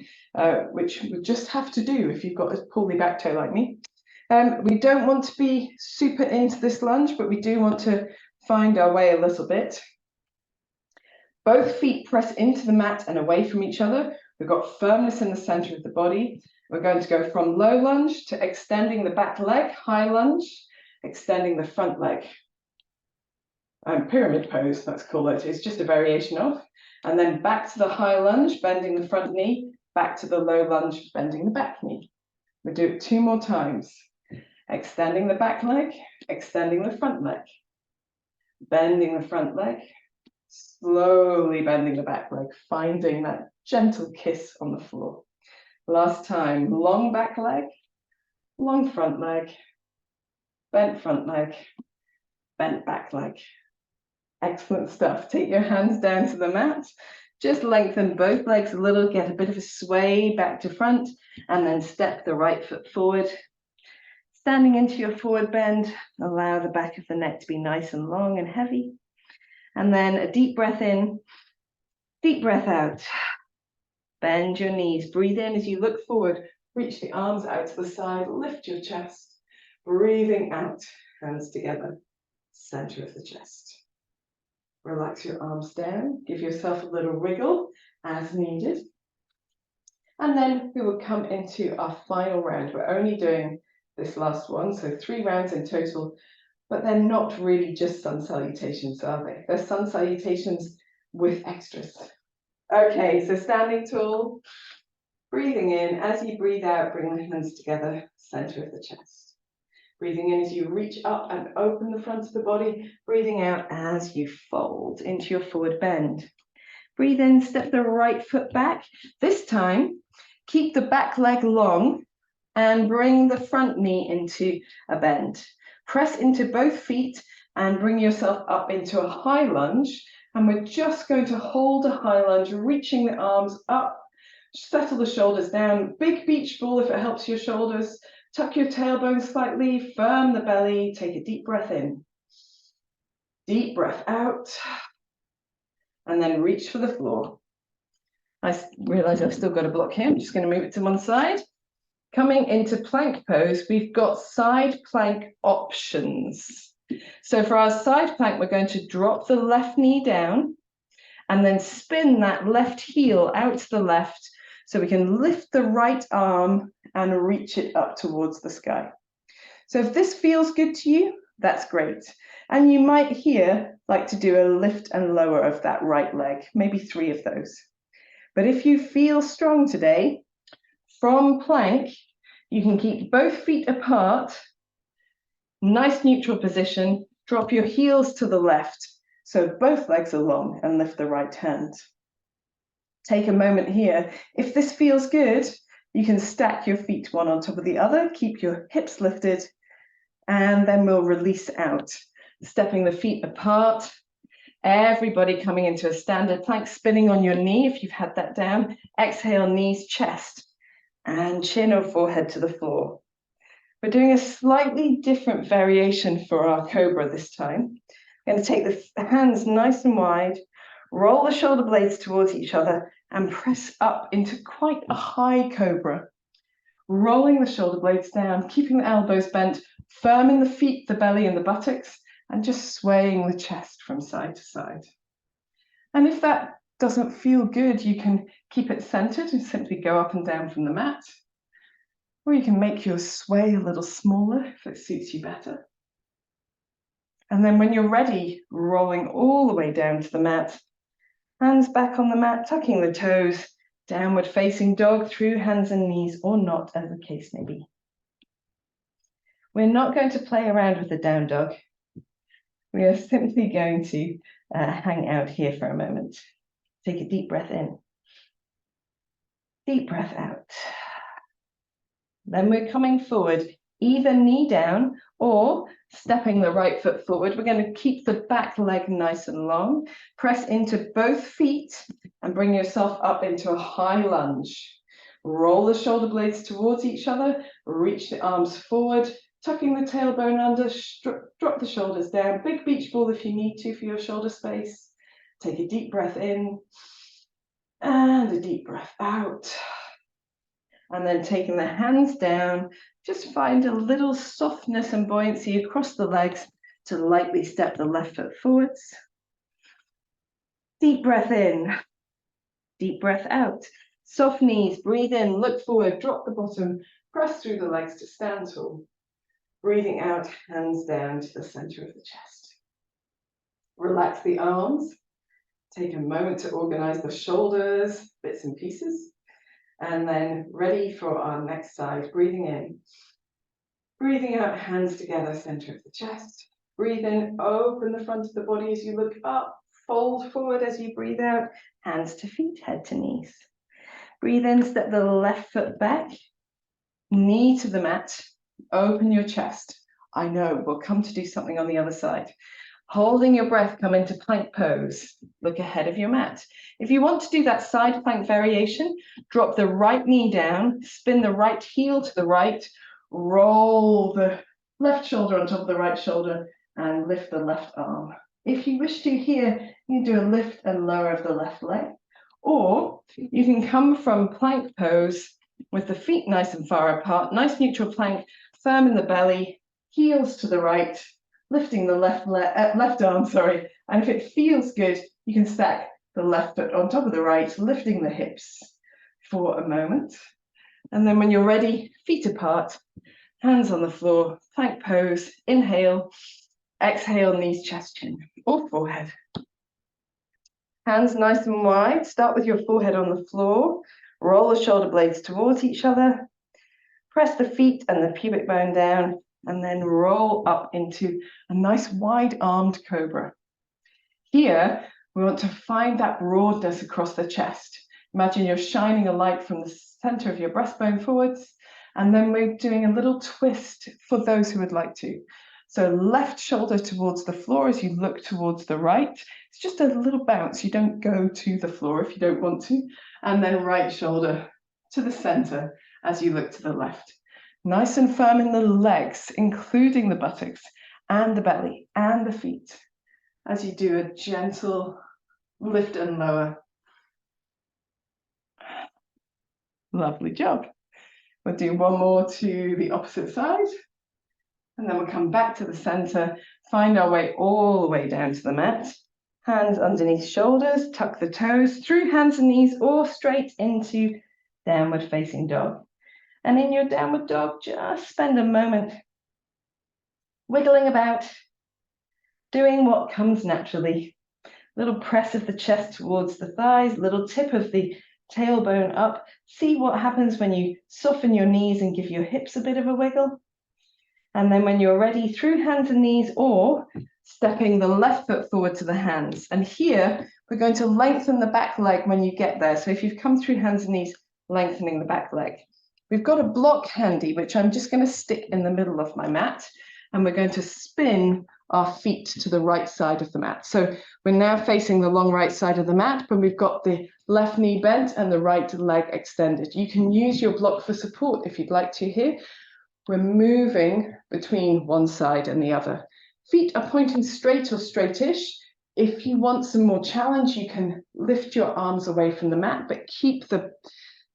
which we just have to do if you've got a poorly back toe like me. We don't want to be super into this lunge, but we do want to find our way a little bit. Both feet press into the mat and away from each other. We've got firmness in the center of the body. We're going to go from low lunge to extending the back leg, high lunge, extending the front leg. Pyramid pose, let's call it. It's just a variation of. And then back to the high lunge, bending the front knee, back to the low lunge, bending the back knee. We'll do it 2 more times. Extending the back leg, extending the front leg, bending the front leg, slowly bending the back leg, finding that gentle kiss on the floor. Last time, long back leg, long front leg, bent front leg, bent back leg. Excellent stuff. Take your hands down to the mat. Just lengthen both legs a little, get a bit of a sway back to front, and then step the right foot forward. Standing into your forward bend, allow the back of the neck to be nice and long and heavy. And then a deep breath in, deep breath out. Bend your knees, breathe in as you look forward, reach the arms out to the side, lift your chest. Breathing out, hands together, center of the chest. Relax your arms down, give yourself a little wriggle as needed. And then we will come into our final round. We're only doing this last one, so 3 rounds in total, but they're not really just sun salutations, are they? They're sun salutations with extras. Okay, so standing tall, breathing in. As you breathe out, bring the hands together, center of the chest. Breathing in as you reach up and open the front of the body. Breathing out as you fold into your forward bend. Breathe in, step the right foot back. This time, keep the back leg long and bring the front knee into a bend. Press into both feet and bring yourself up into a high lunge. And we're just going to hold a high lunge, reaching the arms up, settle the shoulders down. Big beach ball if it helps your shoulders. Tuck your tailbone slightly, firm the belly, take a deep breath in. Deep breath out, and then reach for the floor. I realize I've still got a block here. I'm just going to move it to one side. Coming into plank pose, we've got side plank options. So for our side plank, we're going to drop the left knee down and then spin that left heel out to the left so we can lift the right arm and reach it up towards the sky. So if this feels good to you, that's great. And you might here like to do a lift and lower of that right leg, maybe 3 of those. But if you feel strong today, from plank, you can keep both feet apart, nice neutral position, drop your heels to the left, so both legs are long, and lift the right hand. Take a moment here. If this feels good, you can stack your feet one on top of the other, keep your hips lifted, and then we'll release out, stepping the feet apart. Everybody coming into a standard plank, spinning on your knee if you've had that down. Exhale, knees, chest, and chin or forehead to the floor. We're doing a slightly different variation for our cobra this time. I'm going to take the hands nice and wide, roll the shoulder blades towards each other, and press up into quite a high cobra. Rolling the shoulder blades down, keeping the elbows bent, firming the feet, the belly, and the buttocks, and just swaying the chest from side to side. And if that doesn't feel good, you can keep it centered and simply go up and down from the mat. Or you can make your sway a little smaller if it suits you better. And then when you're ready, rolling all the way down to the mat, Hands back on the mat, tucking the toes, downward facing dog through hands and knees, or not, as the case may be. We're not going to play around with the down dog. We are simply going to hang out here for a moment. Take a deep breath in. Deep breath out. Then we're coming forward, either knee down or stepping the right foot forward. We're going to keep the back leg nice and long. Press into both feet and bring yourself up into a high lunge. Roll the shoulder blades towards each other, reach the arms forward, tucking the tailbone under, drop the shoulders down. Big beach ball if you need to for your shoulder space. Take a deep breath in and a deep breath out. And then taking the hands down, just find a little softness and buoyancy across the legs to lightly step the left foot forwards. Deep breath in, deep breath out. Soft knees, breathe in, look forward, drop the bottom, press through the legs to stand tall. Breathing out, hands down to the center of the chest. Relax the arms. Take a moment to organize the shoulders, bits and pieces. And then ready for our next side, breathing in. Breathing out, hands together, center of the chest. Breathe in, open the front of the body as you look up. Fold forward as you breathe out, hands to feet, head to knees. Breathe in, step the left foot back, knee to the mat, open your chest. I know, we'll come to do something on the other side. Holding your breath, come into plank pose. Look ahead of your mat. If you want to do that side plank variation, drop the right knee down, spin the right heel to the right, roll the left shoulder on top of the right shoulder, and lift the left arm. If you wish to here, you do a lift and lower of the left leg, or you can come from plank pose with the feet nice and far apart, nice neutral plank, firm in the belly, heels to the right, lifting the left arm, and if it feels good, you can stack the left foot on top of the right, lifting the hips for a moment. And then when you're ready, feet apart, hands on the floor, plank pose, inhale, exhale, knees, chest, chin, or forehead. Hands nice and wide, start with your forehead on the floor, roll the shoulder blades towards each other, press the feet and the pubic bone down, and then roll up into a nice wide-armed cobra. Here, we want to find that broadness across the chest. Imagine you're shining a light from the center of your breastbone forwards, and then we're doing a little twist for those who would like to. So left shoulder towards the floor as you look towards the right. It's just a little bounce. You don't go to the floor if you don't want to. And then right shoulder to the center as you look to the left. Nice and firm in the legs, including the buttocks and the belly and the feet, as you do a gentle lift and lower. Lovely job. We'll do one more to the opposite side, and then we'll come back to the center, find our way all the way down to the mat. Hands underneath shoulders, tuck the toes through hands and knees or straight into downward facing dog. And in your downward dog, just spend a moment wiggling about, doing what comes naturally. Little press of the chest towards the thighs, little tip of the tailbone up. See what happens when you soften your knees and give your hips a bit of a wiggle. And then when you're ready, through hands and knees or stepping the left foot forward to the hands. And here, we're going to lengthen the back leg when you get there. So if you've come through hands and knees, lengthening the back leg. We've got a block handy, which I'm just going to stick in the middle of my mat, and we're going to spin our feet to the right side of the mat. So we're now facing the long right side of the mat, but we've got the left knee bent and the right leg extended. You can use your block for support if you'd like to here. We're moving between one side and the other. Feet are pointing straight or straightish. If you want some more challenge, you can lift your arms away from the mat, but keep the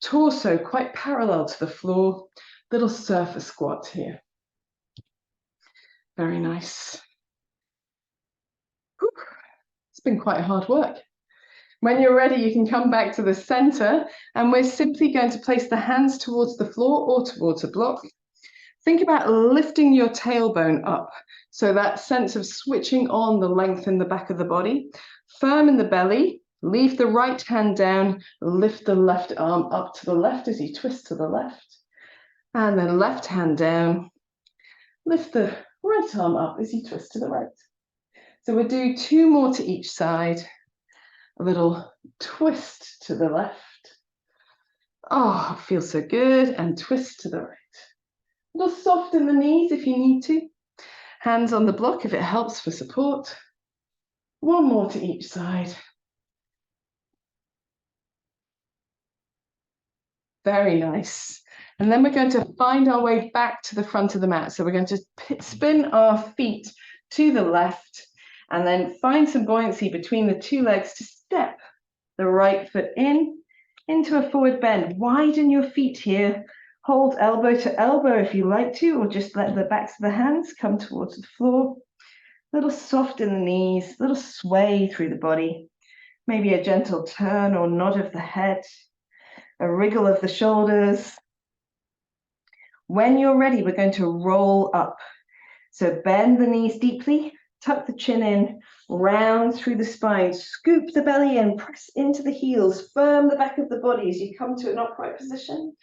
torso quite parallel to the floor. Little surfer squat here. Very nice. Whew. It's been quite hard work. When you're ready, you can come back to the center, and we're simply going to place the hands towards the floor or towards a block. Think about lifting your tailbone up. So that sense of switching on the length in the back of the body, firm in the belly, Leave the right hand down, lift the left arm up to the left as you twist to the left. And then left hand down, lift the right arm up as you twist to the right. So we'll do 2 more to each side. A little twist to the left. Oh, it feels so good. And twist to the right. A little soft in the knees if you need to. Hands on the block if it helps for support. 1 more to each side. Very nice. And then we're going to find our way back to the front of the mat. So we're going to spin our feet to the left and then find some buoyancy between the 2 legs to step the right foot in into a forward bend. Widen your feet here. Hold elbow to elbow if you like to, or just let the backs of the hands come towards the floor. A little soft in the knees, a little sway through the body. Maybe a gentle turn or nod of the head, a wriggle of the shoulders. When you're ready, we're going to roll up. So bend the knees deeply, tuck the chin in, round through the spine, scoop the belly in, press into the heels, firm the back of the body as you come to an upright position.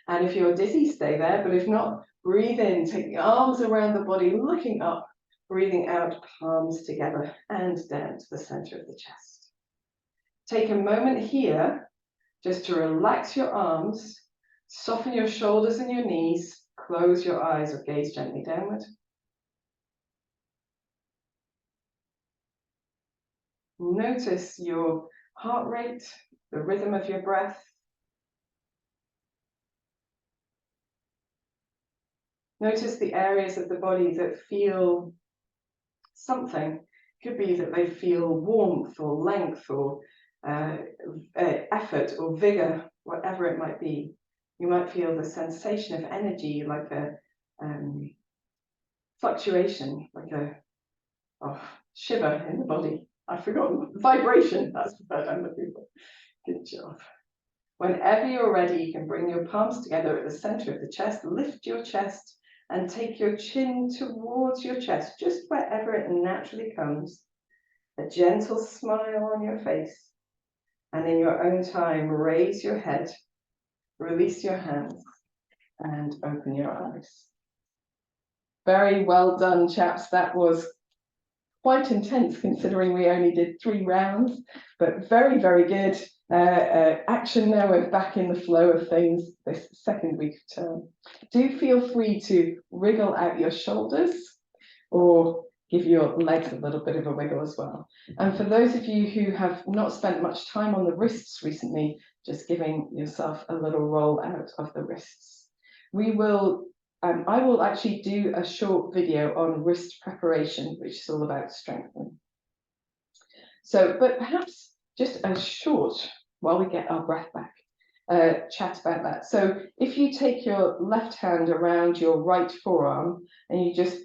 And if you're dizzy, stay there, but if not, breathe in, take the arms around the body, looking up, breathing out, palms together and down to the center of the chest. Take a moment here just to relax your arms, soften your shoulders and your knees, close your eyes or gaze gently downward. Notice your heart rate, the rhythm of your breath. Notice the areas of the body that feel something. Could be that they feel warmth or length or effort or vigor, whatever it might be. You might feel the sensation of energy, like a fluctuation, like a shiver in the body. I've forgotten. Vibration, that's the word I'm looking for. Good job. Whenever you're ready, you can bring your palms together at the center of the chest, lift your chest, and take your chin towards your chest, just wherever it naturally comes. A gentle smile on your face. And in your own time, raise your head, release your hands, and open your eyes. Very well done, chaps. That was quite intense considering we only did 3 rounds, but very, very good. Action now, we're back in the flow of things this second week of term. Do feel free to wriggle out your shoulders or give your legs a little bit of a wiggle as well. And for those of you who have not spent much time on the wrists recently, just giving yourself a little roll out of the wrists. We will I will actually do a short video on wrist preparation, which is all about strengthening. So, but perhaps just a short, while we get our breath back, chat about that. So if you take your left hand around your right forearm and you just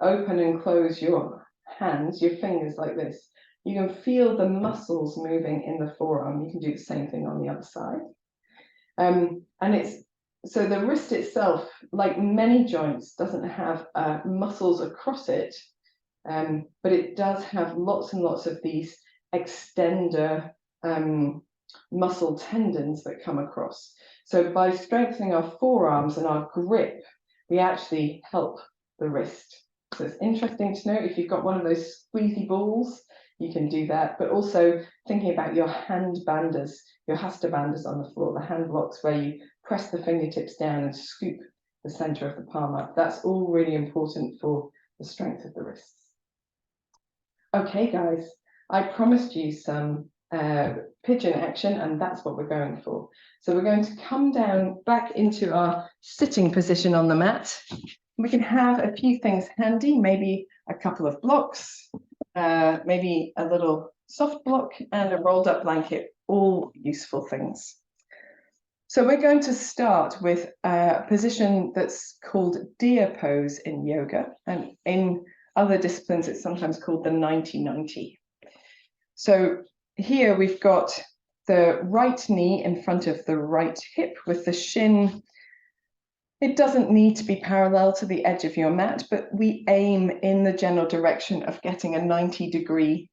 open and close your hands, your fingers like this, you can feel the muscles moving in the forearm. You can do the same thing on the other side. And it's so the wrist itself, like many joints, doesn't have muscles across it, but it does have lots and lots of these extender muscle tendons that come across. So by strengthening our forearms and our grip, we actually help the wrist. So it's interesting to know if you've got one of those squeezy balls, you can do that, but also thinking about your hand banders, your hasta banders on the floor, the hand blocks where you press the fingertips down and scoop the center of the palm up. That's all really important for the strength of the wrists. Okay, guys, I promised you some pigeon action, and that's what we're going for. So we're going to come down back into our sitting position on the mat. We can have a few things handy, maybe a couple of blocks, maybe a little soft block and a rolled up blanket, all useful things. So we're going to start with a position that's called deer pose in yoga, and in other disciplines it's sometimes called the 90-90. So here we've got the right knee in front of the right hip with the shin. It doesn't need to be parallel to the edge of your mat, but we aim in the general direction of getting a 90-degree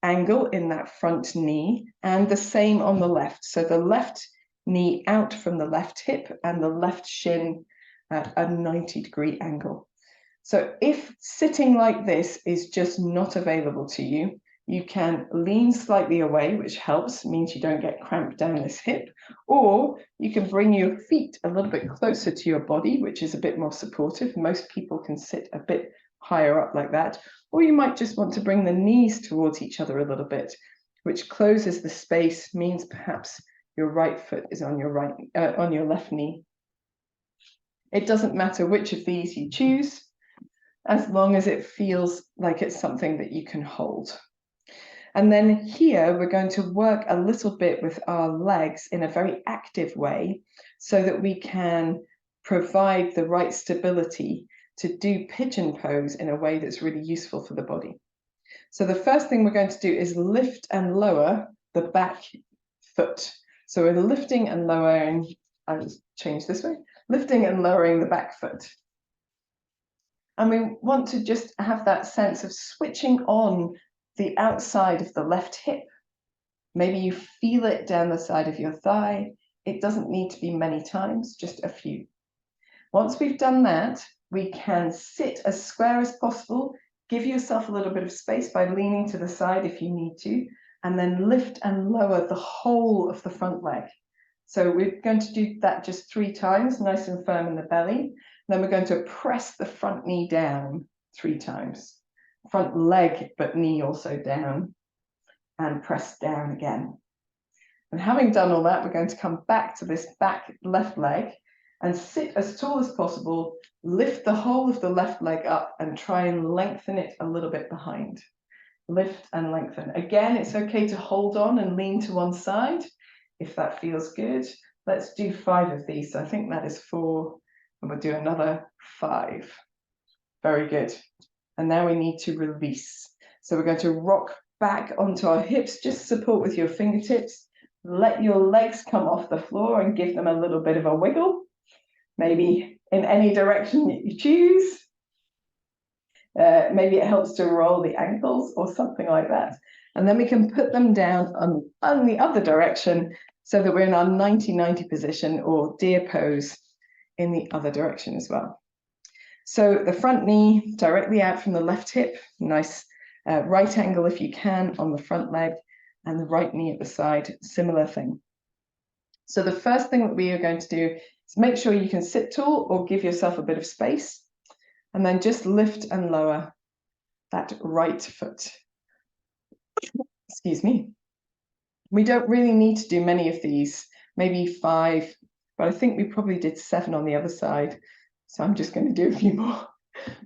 angle in that front knee, and the same on the left. So the left knee out from the left hip and the left shin at a 90-degree angle. So if sitting like this is just not available to you, you can lean slightly away, which helps, means you don't get cramped down this hip, or you can bring your feet a little bit closer to your body, which is a bit more supportive. Most people can sit a bit higher up like that, or you might just want to bring the knees towards each other a little bit, which closes the space, means perhaps your right foot is on your left knee. It doesn't matter which of these you choose, as long as it feels like it's something that you can hold. And then here we're going to work a little bit with our legs in a very active way so that we can provide the right stability to do pigeon pose in a way that's really useful for the body. So the first thing we're going to do is lift and lower the back foot. So we're lifting and lowering, I'll just change this way, lifting and lowering the back foot. And we want to just have that sense of switching on the outside of the left hip. Maybe you feel it down the side of your thigh. It doesn't need to be many times, just a few. Once we've done that, we can sit as square as possible, give yourself a little bit of space by leaning to the side if you need to, and then lift and lower the whole of the front leg. So we're going to do that just 3 times, nice and firm in the belly. Then we're going to press the front knee down 3 times. Front leg, but knee also down, and press down again. And having done all that, we're going to come back to this back left leg and sit as tall as possible, lift the whole of the left leg up and try and lengthen it a little bit behind. Lift and lengthen. Again, it's okay to hold on and lean to one side if that feels good. Let's do 5 of these. So I think that is 4, and we'll do another 5. Very good. And now we need to release. So we're going to rock back onto our hips, just support with your fingertips. Let your legs come off the floor and give them a little bit of a wiggle, maybe in any direction that you choose. Maybe it helps to roll the ankles or something like that. And then we can put them down on the other direction so that we're in our 90-90 position, or deer pose in the other direction as well. So the front knee directly out from the left hip, nice right angle if you can on the front leg, and the right knee at the side, similar thing. So the first thing that we are going to do is make sure you can sit tall or give yourself a bit of space, and then just lift and lower that right foot. Excuse me. We don't really need to do many of these, maybe 5, but I think we probably did 7 on the other side. So I'm just going to do a few more.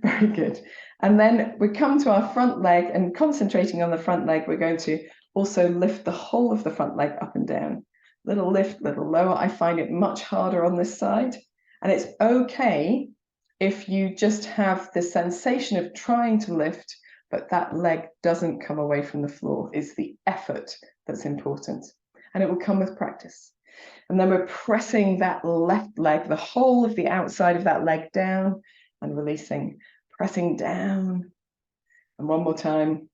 Very good. And then we come to our front leg, and concentrating on the front leg, we're going to also lift the whole of the front leg up and down. Little lift, little lower. I find it much harder on this side. And it's okay if you just have the sensation of trying to lift, but that leg doesn't come away from the floor. It's the effort that's important. And it will come with practice. And then we're pressing that left leg, the whole of the outside of that leg down, and releasing, pressing down. And one more time.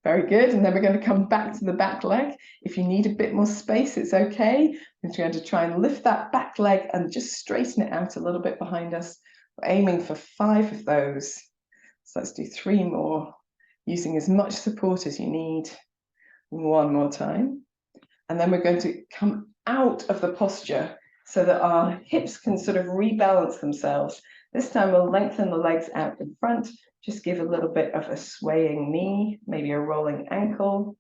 Very good. And then we're going to come back to the back leg. If you need a bit more space, it's okay. We're going to try and lift that back leg and just straighten it out a little bit behind us. We're aiming for 5 of those. So let's do 3 more, using as much support as you need. One more time. And then we're going to come out of the posture so that our hips can sort of rebalance themselves. This time we'll lengthen the legs out in front, just give a little bit of a swaying knee, maybe a rolling ankle.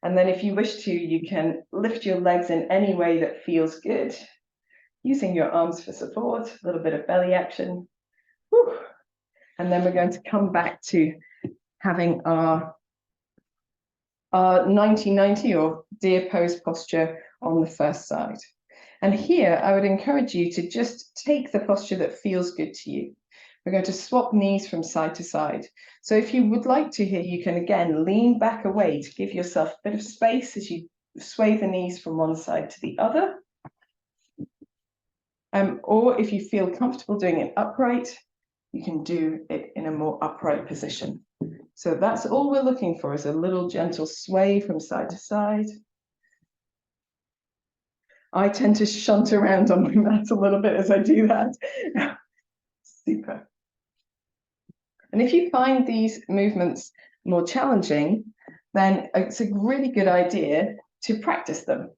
And then if you wish to, you can lift your legs in any way that feels good, using your arms for support, a little bit of belly action. Whew. And then we're going to come back to having our 90-90 or deer pose posture on the first side. And here I would encourage you to just take the posture that feels good to you. We're going to swap knees from side to side. So if you would like to here, you can again lean back away to give yourself a bit of space as you sway the knees from one side to the other. Or if you feel comfortable doing it upright, you can do it in a more upright position. So that's all we're looking for, is a little gentle sway from side to side. I tend to shunt around on my mat a little bit as I do that. Super. And if you find these movements more challenging, then it's a really good idea to practice them.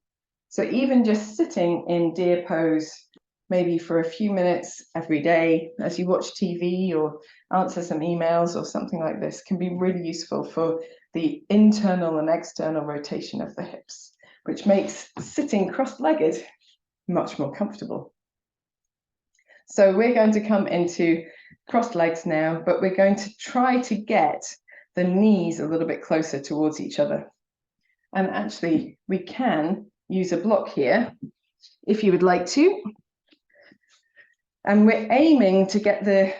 So even just sitting in deer pose, maybe for a few minutes every day as you watch TV or answer some emails or something like this, can be really useful for the internal and external rotation of the hips, which makes sitting cross-legged much more comfortable. So we're going to come into crossed legs now, but we're going to try to get the knees a little bit closer towards each other. And actually, we can use a block here if you would like to. And we're aiming to get the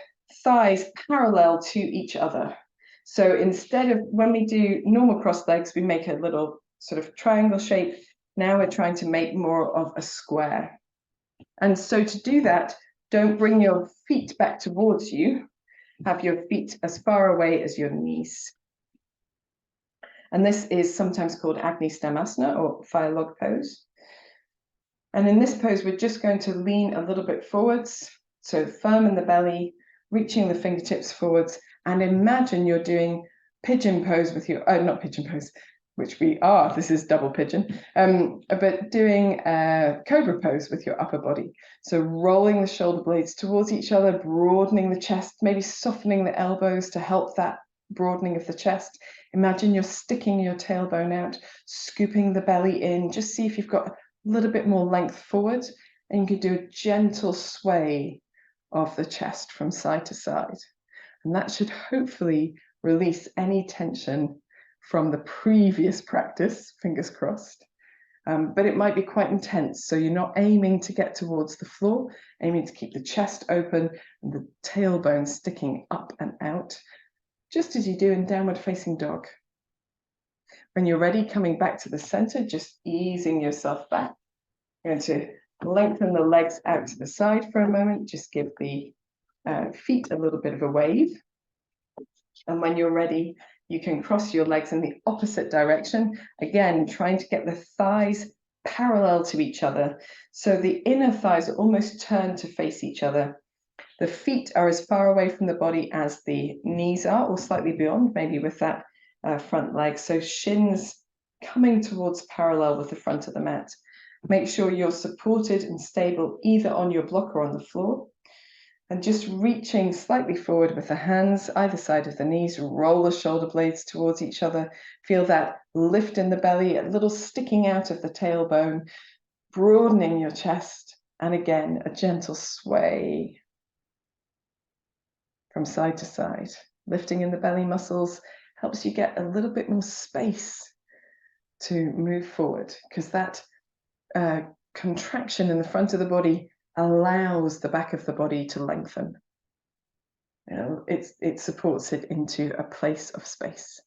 thighs parallel to each other. So instead of, when we do normal crossed legs, we make a little sort of triangle shape. Now we're trying to make more of a square. And so to do that, don't bring your feet back towards you. Have your feet as far away as your knees. And this is sometimes called Agni Stamasana, or fire log pose. And in this pose, we're just going to lean a little bit forwards. So firm in the belly, reaching the fingertips forwards, and imagine you're doing pigeon pose with your, not pigeon pose, which we are, this is double pigeon, but doing cobra pose with your upper body. So rolling the shoulder blades towards each other, broadening the chest, maybe softening the elbows to help that broadening of the chest. Imagine you're sticking your tailbone out, scooping the belly in, just see if you've got a little bit more length forward, and you can do a gentle sway of the chest from side to side. And that should hopefully release any tension from the previous practice, fingers crossed. But it might be quite intense, so you're not aiming to get towards the floor, aiming to keep the chest open and the tailbone sticking up and out, just as you do in downward facing dog. When you're ready, coming back to the center, just easing yourself back. You're going to lengthen the legs out to the side for a moment, just give the feet a little bit of a wave. And when you're ready, you can cross your legs in the opposite direction, again, trying to get the thighs parallel to each other. So the inner thighs are almost turned to face each other. The feet are as far away from the body as the knees are, or slightly beyond, maybe with that front leg. So shins coming towards parallel with the front of the mat. Make sure you're supported and stable either on your block or on the floor. And just reaching slightly forward with the hands either side of the knees, roll the shoulder blades towards each other. Feel that lift in the belly, a little sticking out of the tailbone, broadening your chest. And again, a gentle sway from side to side. Lifting in the belly muscles helps you get a little bit more space to move forward, because that contraction in the front of the body allows the back of the body to lengthen. You know, it supports it into a place of space.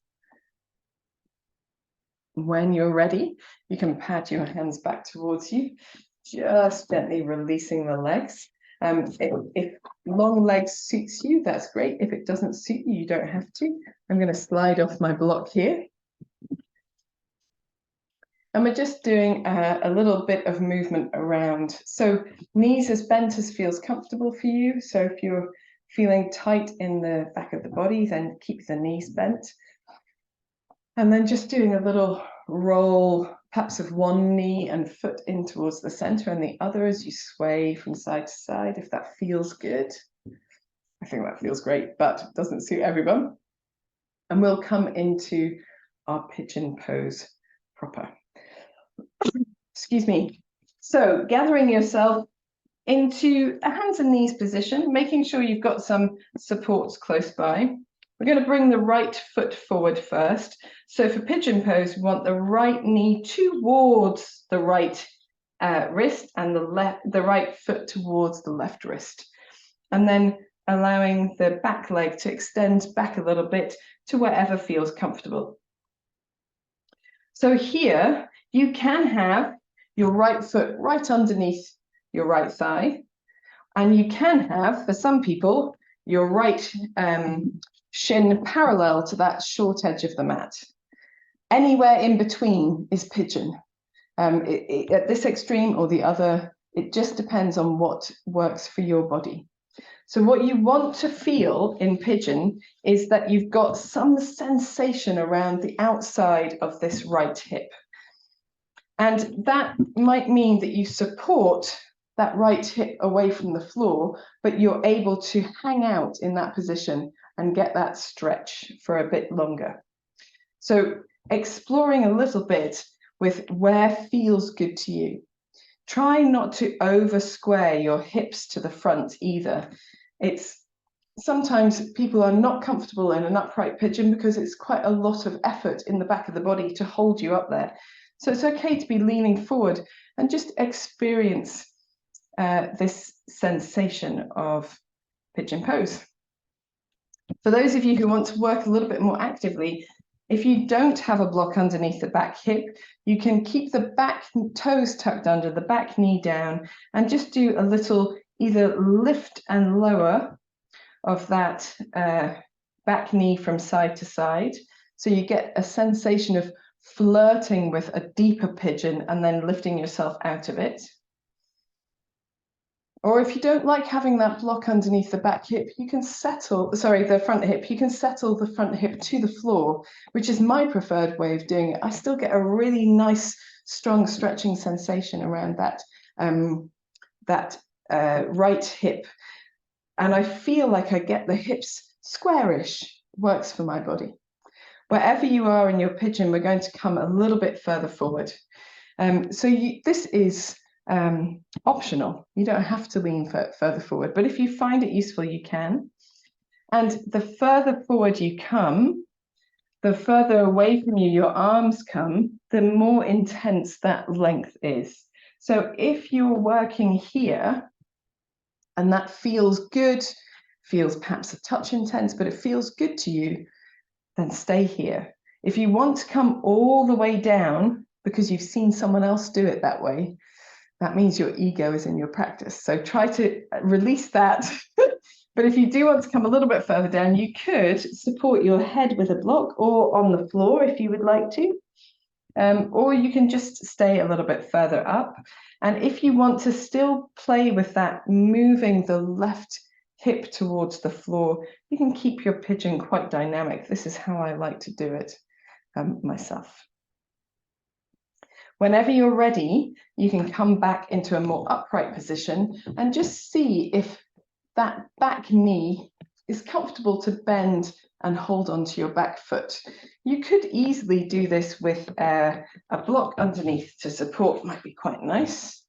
When you're ready, you can pad your hands back towards you, just gently releasing the legs. If long legs suits you, that's great. If it doesn't suit you, you don't have to. I'm going to slide off my block here. And we're just doing a little bit of movement around. So knees as bent as feels comfortable for you. So if you're feeling tight in the back of the body, then keep the knees bent. And then just doing a little roll, perhaps of one knee and foot in towards the center and the other as you sway from side to side, if that feels good. I think that feels great, but doesn't suit everyone. And we'll come into our pigeon pose proper. Excuse me. So gathering yourself into a hands and knees position, making sure you've got some supports close by. We're going to bring the right foot forward first. So for pigeon pose, we want the right knee towards the right wrist and the right foot towards the left wrist. And then allowing the back leg to extend back a little bit to wherever feels comfortable. So here you can have your right foot right underneath your right thigh. And you can have, for some people, your right shin parallel to that short edge of the mat. Anywhere in between is pigeon. At this extreme or the other, it just depends on what works for your body. So what you want to feel in pigeon is that you've got some sensation around the outside of this right hip. And that might mean that you support that right hip away from the floor, but you're able to hang out in that position and get that stretch for a bit longer. So exploring a little bit with where feels good to you. Try not to over square your hips to the front either. It's sometimes people are not comfortable in an upright pigeon because it's quite a lot of effort in the back of the body to hold you up there. So it's okay to be leaning forward and just experience this sensation of pigeon pose. For those of you who want to work a little bit more actively, if you don't have a block underneath the back hip, you can keep the back toes tucked under, the back knee down, and just do a little either lift and lower of that back knee from side to side. So you get a sensation of flirting with a deeper pigeon and then lifting yourself out of it. Or if you don't like having that block underneath the back hip, you can settle, sorry, the front hip, you can settle the front hip to the floor, which is my preferred way of doing it. I still get a really nice, strong stretching sensation around that right hip. And I feel like I get the hips squarish, works for my body. Wherever you are in your pigeon, we're going to come a little bit further forward. This is optional. You don't have to lean further forward, but if you find it useful, you can. And the further forward you come, the further away from you your arms come, the more intense that length is. So if you're working here, and that feels good, feels perhaps a touch intense, but it feels good to you, then stay here. If you want to come all the way down because you've seen someone else do it that way, that means your ego is in your practice. So try to release that. But if you do want to come a little bit further down, you could support your head with a block or on the floor if you would like to. Or you can just stay a little bit further up. And if you want to still play with that, moving the left hip towards the floor, you can keep your pigeon quite dynamic. This is how I like to do it myself. Whenever you're ready, you can come back into a more upright position and just see if that back knee is comfortable to bend and hold onto your back foot. You could easily do this with a block underneath to support, might be quite nice.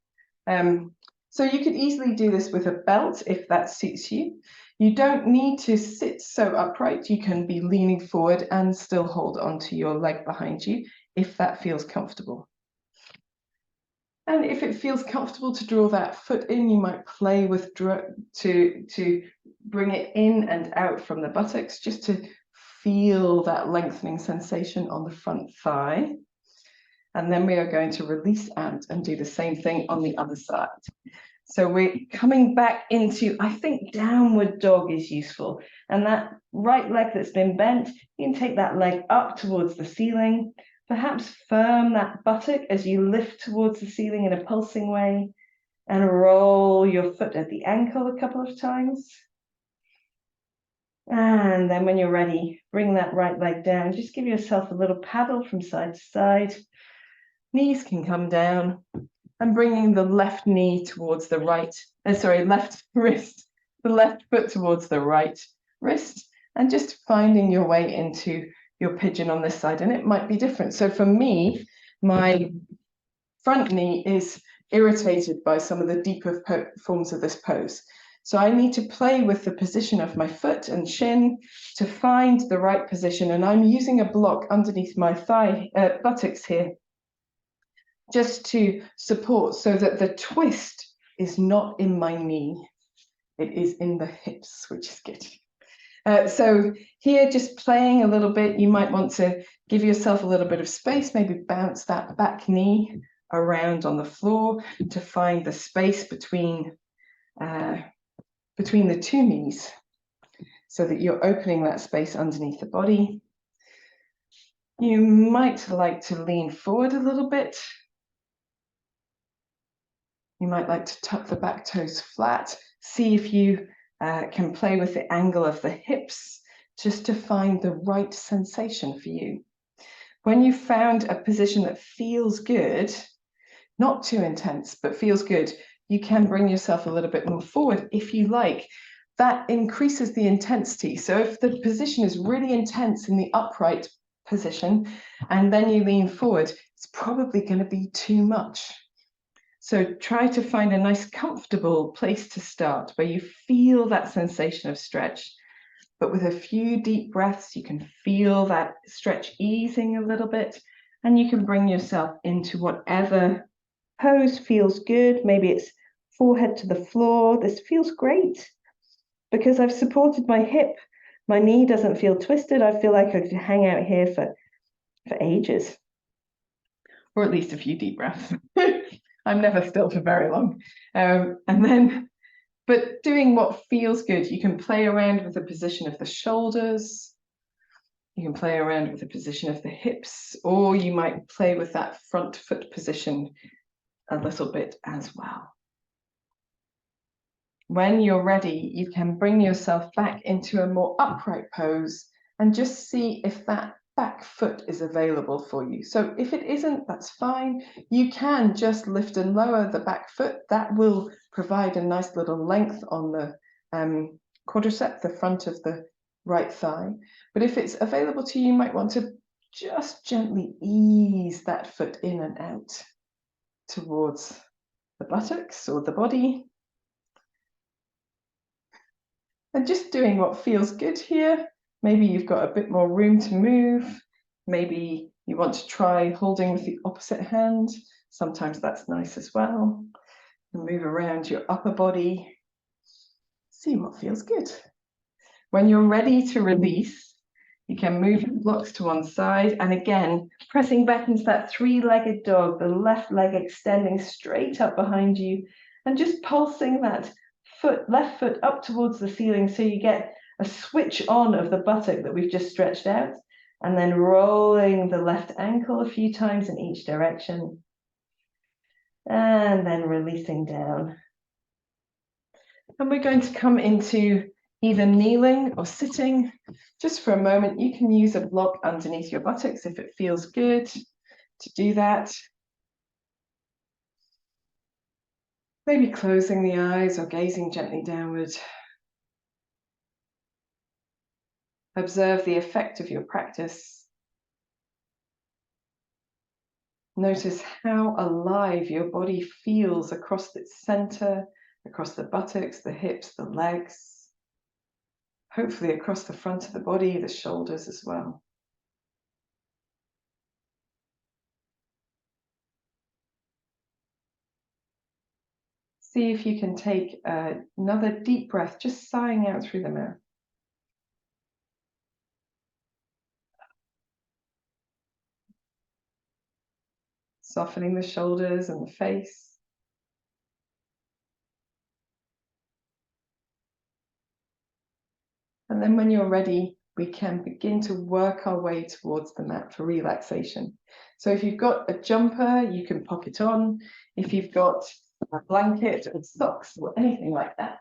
So you could easily do this with a belt if that suits you. You don't need to sit so upright. You can be leaning forward and still hold onto your leg behind you if that feels comfortable. And if it feels comfortable to draw that foot in, you might play with to bring it in and out from the buttocks, just to feel that lengthening sensation on the front thigh. And then we are going to release out and do the same thing on the other side. So we're coming back into, I think downward dog is useful. And that right leg that's been bent, you can take that leg up towards the ceiling. Perhaps firm that buttock as you lift towards the ceiling in a pulsing way, and roll your foot at the ankle a couple of times. And then when you're ready, bring that right leg down. Just give yourself a little paddle from side to side. Knees can come down, and bringing the left knee towards the right, left wrist, the left foot towards the right wrist, and just finding your way into your pigeon on this side. And it might be different. So for me, my front knee is irritated by some of the deeper forms of this pose. So I need to play with the position of my foot and shin to find the right position. And I'm using a block underneath my buttocks here, just to support, so that the twist is not in my knee. It is in the hips, which is good. So here, just playing a little bit, you might want to give yourself a little bit of space, maybe bounce that back knee around on the floor to find the space between the two knees. so that you're opening that space underneath the body. You might like to lean forward a little bit. You might like to tuck the back toes flat. See if you can play with the angle of the hips just to find the right sensation for you. When you've found a position that feels good, not too intense, but feels good, you can bring yourself a little bit more forward if you like. That increases the intensity. So if the position is really intense in the upright position, and then you lean forward, it's probably going to be too much. So try to find a nice comfortable place to start where you feel that sensation of stretch. But with a few deep breaths, you can feel that stretch easing a little bit, and you can bring yourself into whatever pose feels good. Maybe it's forehead to the floor. This feels great because I've supported my hip. My knee doesn't feel twisted. I feel like I could hang out here for ages, or at least a few deep breaths. I'm never still for very long. But doing what feels good, you can play around with the position of the shoulders. You can play around with the position of the hips, or you might play with that front foot position a little bit as well. When you're ready, you can bring yourself back into a more upright pose and just see if that back foot is available for you. So if it isn't, that's fine. You can just lift and lower the back foot. That will provide a nice little length on the quadricep, the front of the right thigh. But if it's available to you, you might want to just gently ease that foot in and out towards the buttocks or the body. And just doing what feels good here. Maybe you've got a bit more room to move. Maybe you want to try holding with the opposite hand. Sometimes that's nice as well. And move around your upper body. See what feels good. When you're ready to release, you can move your blocks to one side. And again, pressing back into that three-legged dog, the left leg extending straight up behind you, and just pulsing that left foot up towards the ceiling so you get a switch on of the buttock that we've just stretched out, and then rolling the left ankle a few times in each direction, and then releasing down. And we're going to come into either kneeling or sitting. Just for a moment, you can use a block underneath your buttocks if it feels good to do that. Maybe closing the eyes or gazing gently downward. Observe the effect of your practice. Notice how alive your body feels across its center, across the buttocks, the hips, the legs, hopefully across the front of the body, the shoulders as well. See if you can take another deep breath, just sighing out through the mouth. Softening the shoulders and the face. And then when you're ready, we can begin to work our way towards the mat for relaxation. So if you've got a jumper, you can pop it on. If you've got a blanket or socks or anything like that,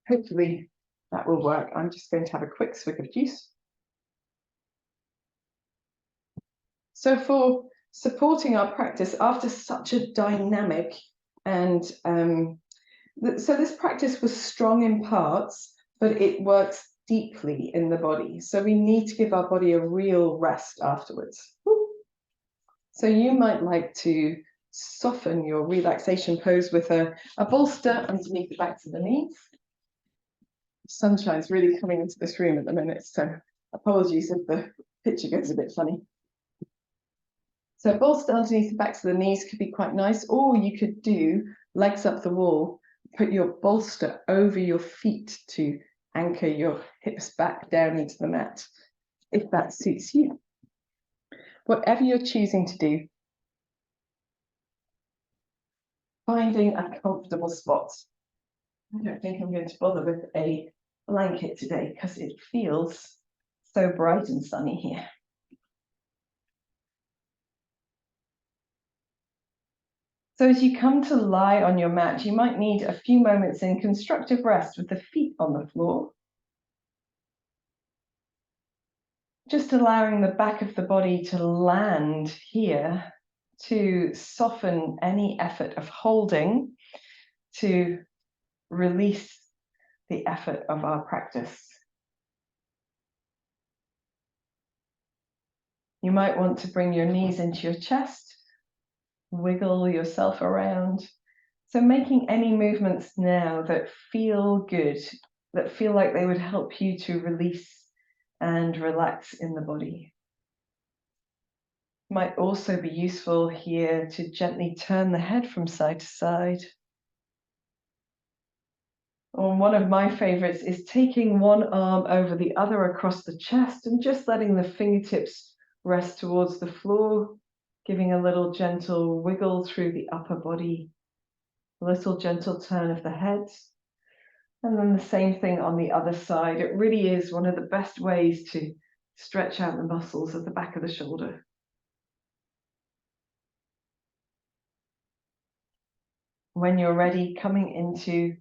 hopefully that will work. I'm just going to have a quick swig of juice. So for supporting our practice after such a dynamic and so this practice was strong in parts, but it works deeply in the body. So we need to give our body a real rest afterwards. So you might like to soften your relaxation pose with a bolster underneath the backs of the knees. Sunshine's really coming into this room at the minute, so apologies if the picture goes a bit funny. So bolster underneath the backs of the knees could be quite nice, or you could do legs up the wall, put your bolster over your feet to anchor your hips back down into the mat, if that suits you. Whatever you're choosing to do, finding a comfortable spot. I don't think I'm going to bother with a blanket today because it feels so bright and sunny here. So as you come to lie on your mat, you might need a few moments in constructive rest with the feet on the floor. Just allowing the back of the body to land here to soften any effort of holding, to release the effort of our practice. You might want to bring your knees into your chest, wiggle yourself around. So making any movements now that feel good, that feel like they would help you to release and relax in the body. Might also be useful here to gently turn the head from side to side. Or one of my favorites is taking one arm over the other across the chest and just letting the fingertips rest towards the floor, giving a little gentle wiggle through the upper body, a little gentle turn of the head. And then the same thing on the other side. It really is one of the best ways to stretch out the muscles of the back of the shoulder. When you're ready, coming into,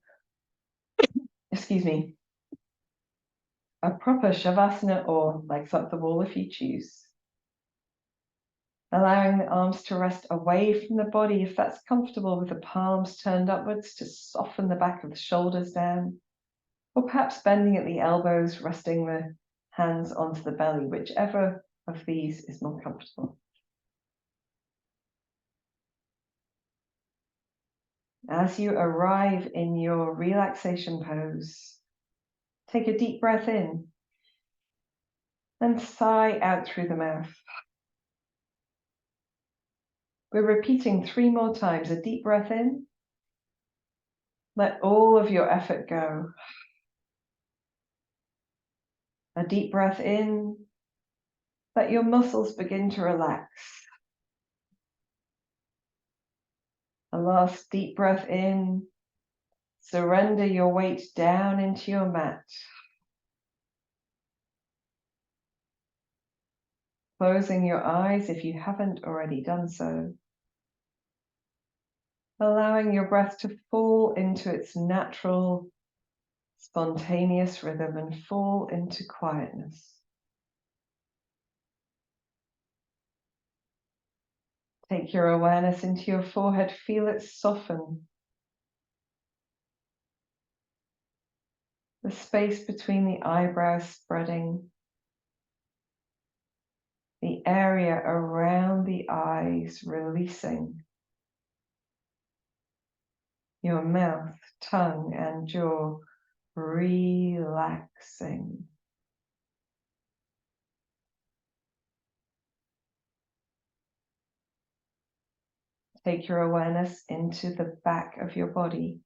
a proper Shavasana, or legs up the wall if you choose. Allowing the arms to rest away from the body if that's comfortable, with the palms turned upwards to soften the back of the shoulders down. Or perhaps bending at the elbows, resting the hands onto the belly, whichever of these is more comfortable. As you arrive in your relaxation pose, take a deep breath in and sigh out through the mouth. We're repeating 3 more times. A deep breath in. Let all of your effort go. A deep breath in. Let your muscles begin to relax. A last deep breath in. Surrender your weight down into your mat. Closing your eyes if you haven't already done so. Allowing your breath to fall into its natural, spontaneous rhythm and fall into quietness. Take your awareness into your forehead, feel it soften. The space between the eyebrows spreading. The area around the eyes releasing. Your mouth, tongue, and jaw relaxing. Take your awareness into the back of your body.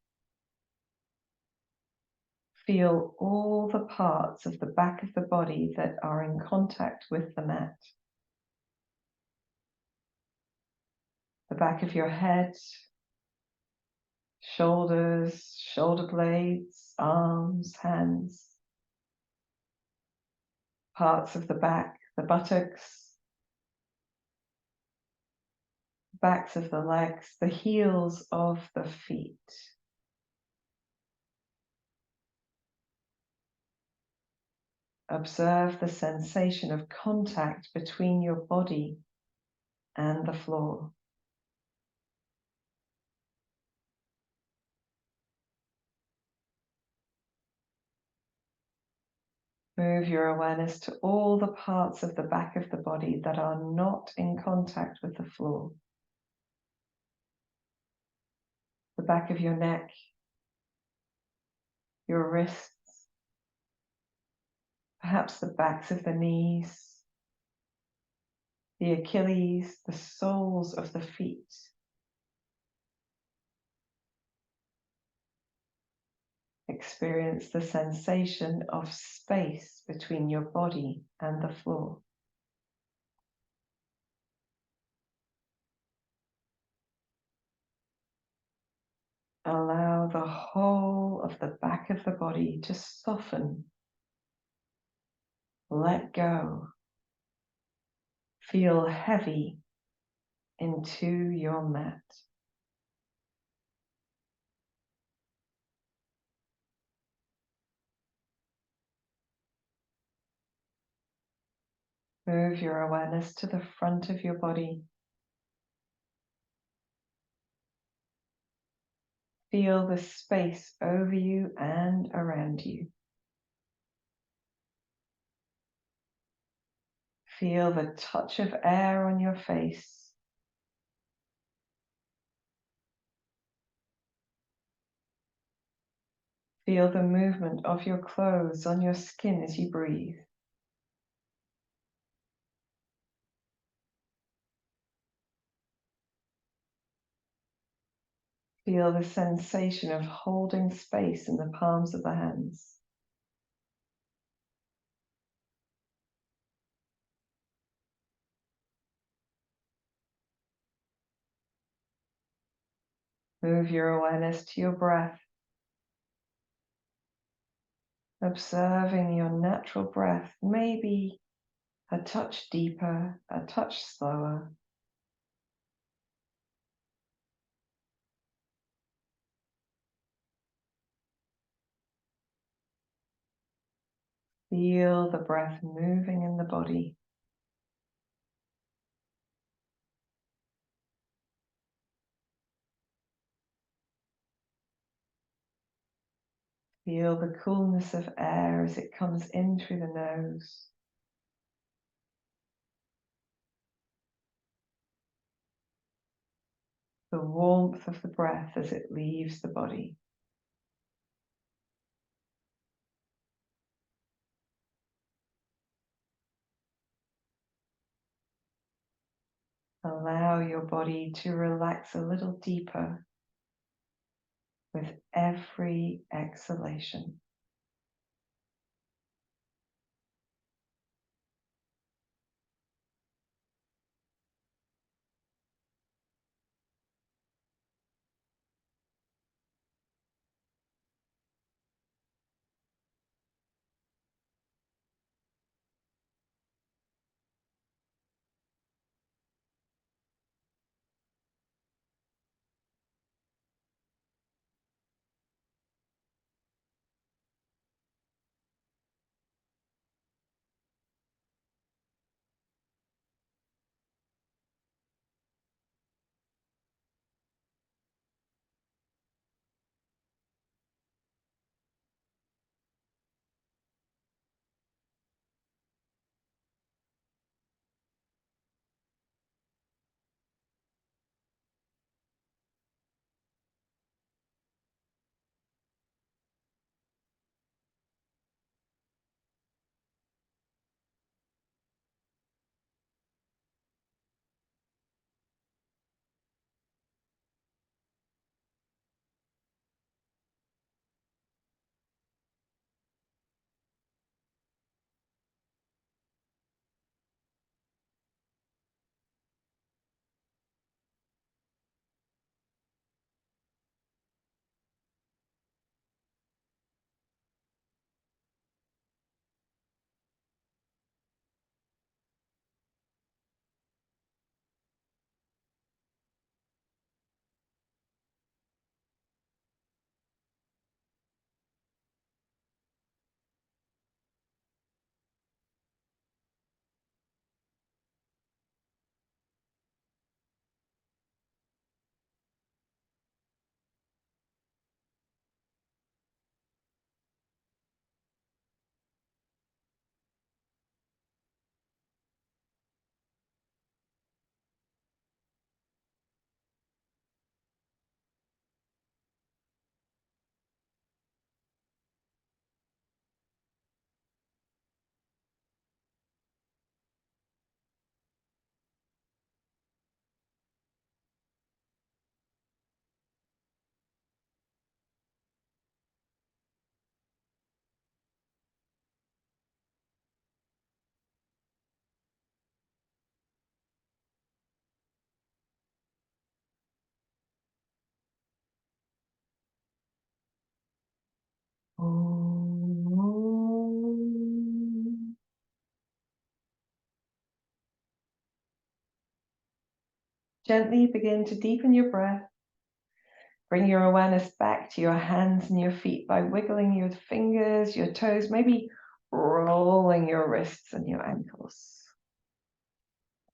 Feel all the parts of the back of the body that are in contact with the mat. The back of your head, shoulders, shoulder blades, arms, hands. Parts of the back, the buttocks, backs of the legs, the heels of the feet. Observe the sensation of contact between your body and the floor. Move your awareness to all the parts of the back of the body that are not in contact with the floor. The back of your neck, your wrists, perhaps the backs of the knees, the Achilles, the soles of the feet. Experience the sensation of space between your body and the floor. Allow the whole of the back of the body to soften, let go, feel heavy into your mat. Move your awareness to the front of your body. Feel the space over you and around you. Feel the touch of air on your face. Feel the movement of your clothes on your skin as you breathe. Feel the sensation of holding space in the palms of the hands. Move your awareness to your breath, observing your natural breath, maybe a touch deeper, a touch slower. Feel the breath moving in the body. Feel the coolness of air as it comes in through the nose. The warmth of the breath as it leaves the body. Allow your body to relax a little deeper with every exhalation. Gently begin to deepen your breath. Bring your awareness back to your hands and your feet by wiggling your fingers, your toes, maybe rolling your wrists and your ankles.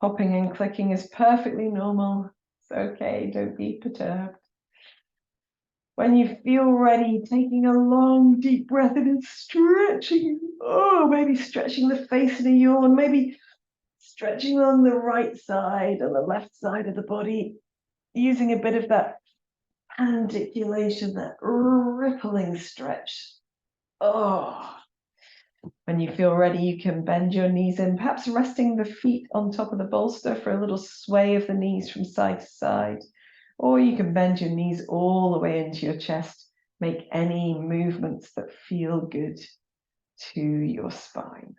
Hopping and clicking is perfectly normal. It's okay, don't be perturbed. When you feel ready, taking a long, deep breath in and stretching. Oh, maybe stretching the face in a yawn, maybe stretching on the right side and the left side of the body, using a bit of that pandiculation, that rippling stretch. Oh, when you feel ready, you can bend your knees in, perhaps resting the feet on top of the bolster for a little sway of the knees from side to side. Or you can bend your knees all the way into your chest. Make any movements that feel good to your spine.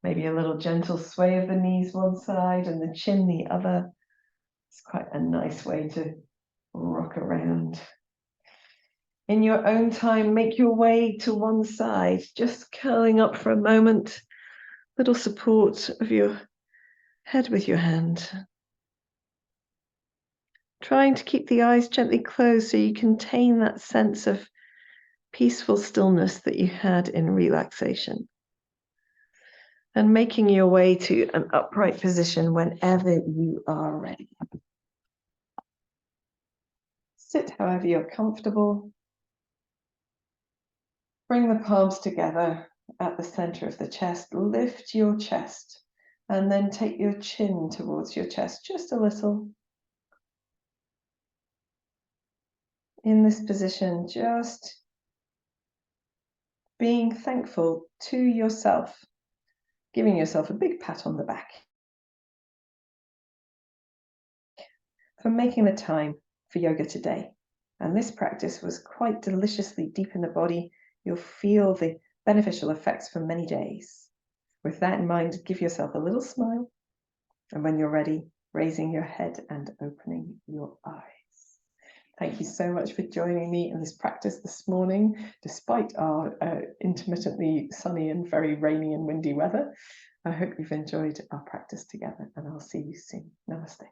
Maybe a little gentle sway of the knees one side and the chin the other. It's quite a nice way to rock around. In your own time, make your way to one side, just curling up for a moment. Little support of your head with your hand. Trying to keep the eyes gently closed so you contain that sense of peaceful stillness that you had in relaxation. And making your way to an upright position whenever you are ready. Sit however you're comfortable. Bring the palms together at the center of the chest. Lift your chest and then take your chin towards your chest just a little. In this position, just being thankful to yourself, giving yourself a big pat on the back for making the time for yoga today. And this practice was quite deliciously deep in the body. You'll feel the beneficial effects for many days. With that in mind, give yourself a little smile. And when you're ready, raising your head and opening your eyes. Thank you so much for joining me in this practice this morning, despite our intermittently sunny and very rainy and windy weather. I hope you've enjoyed our practice together, and I'll see you soon. Namaste.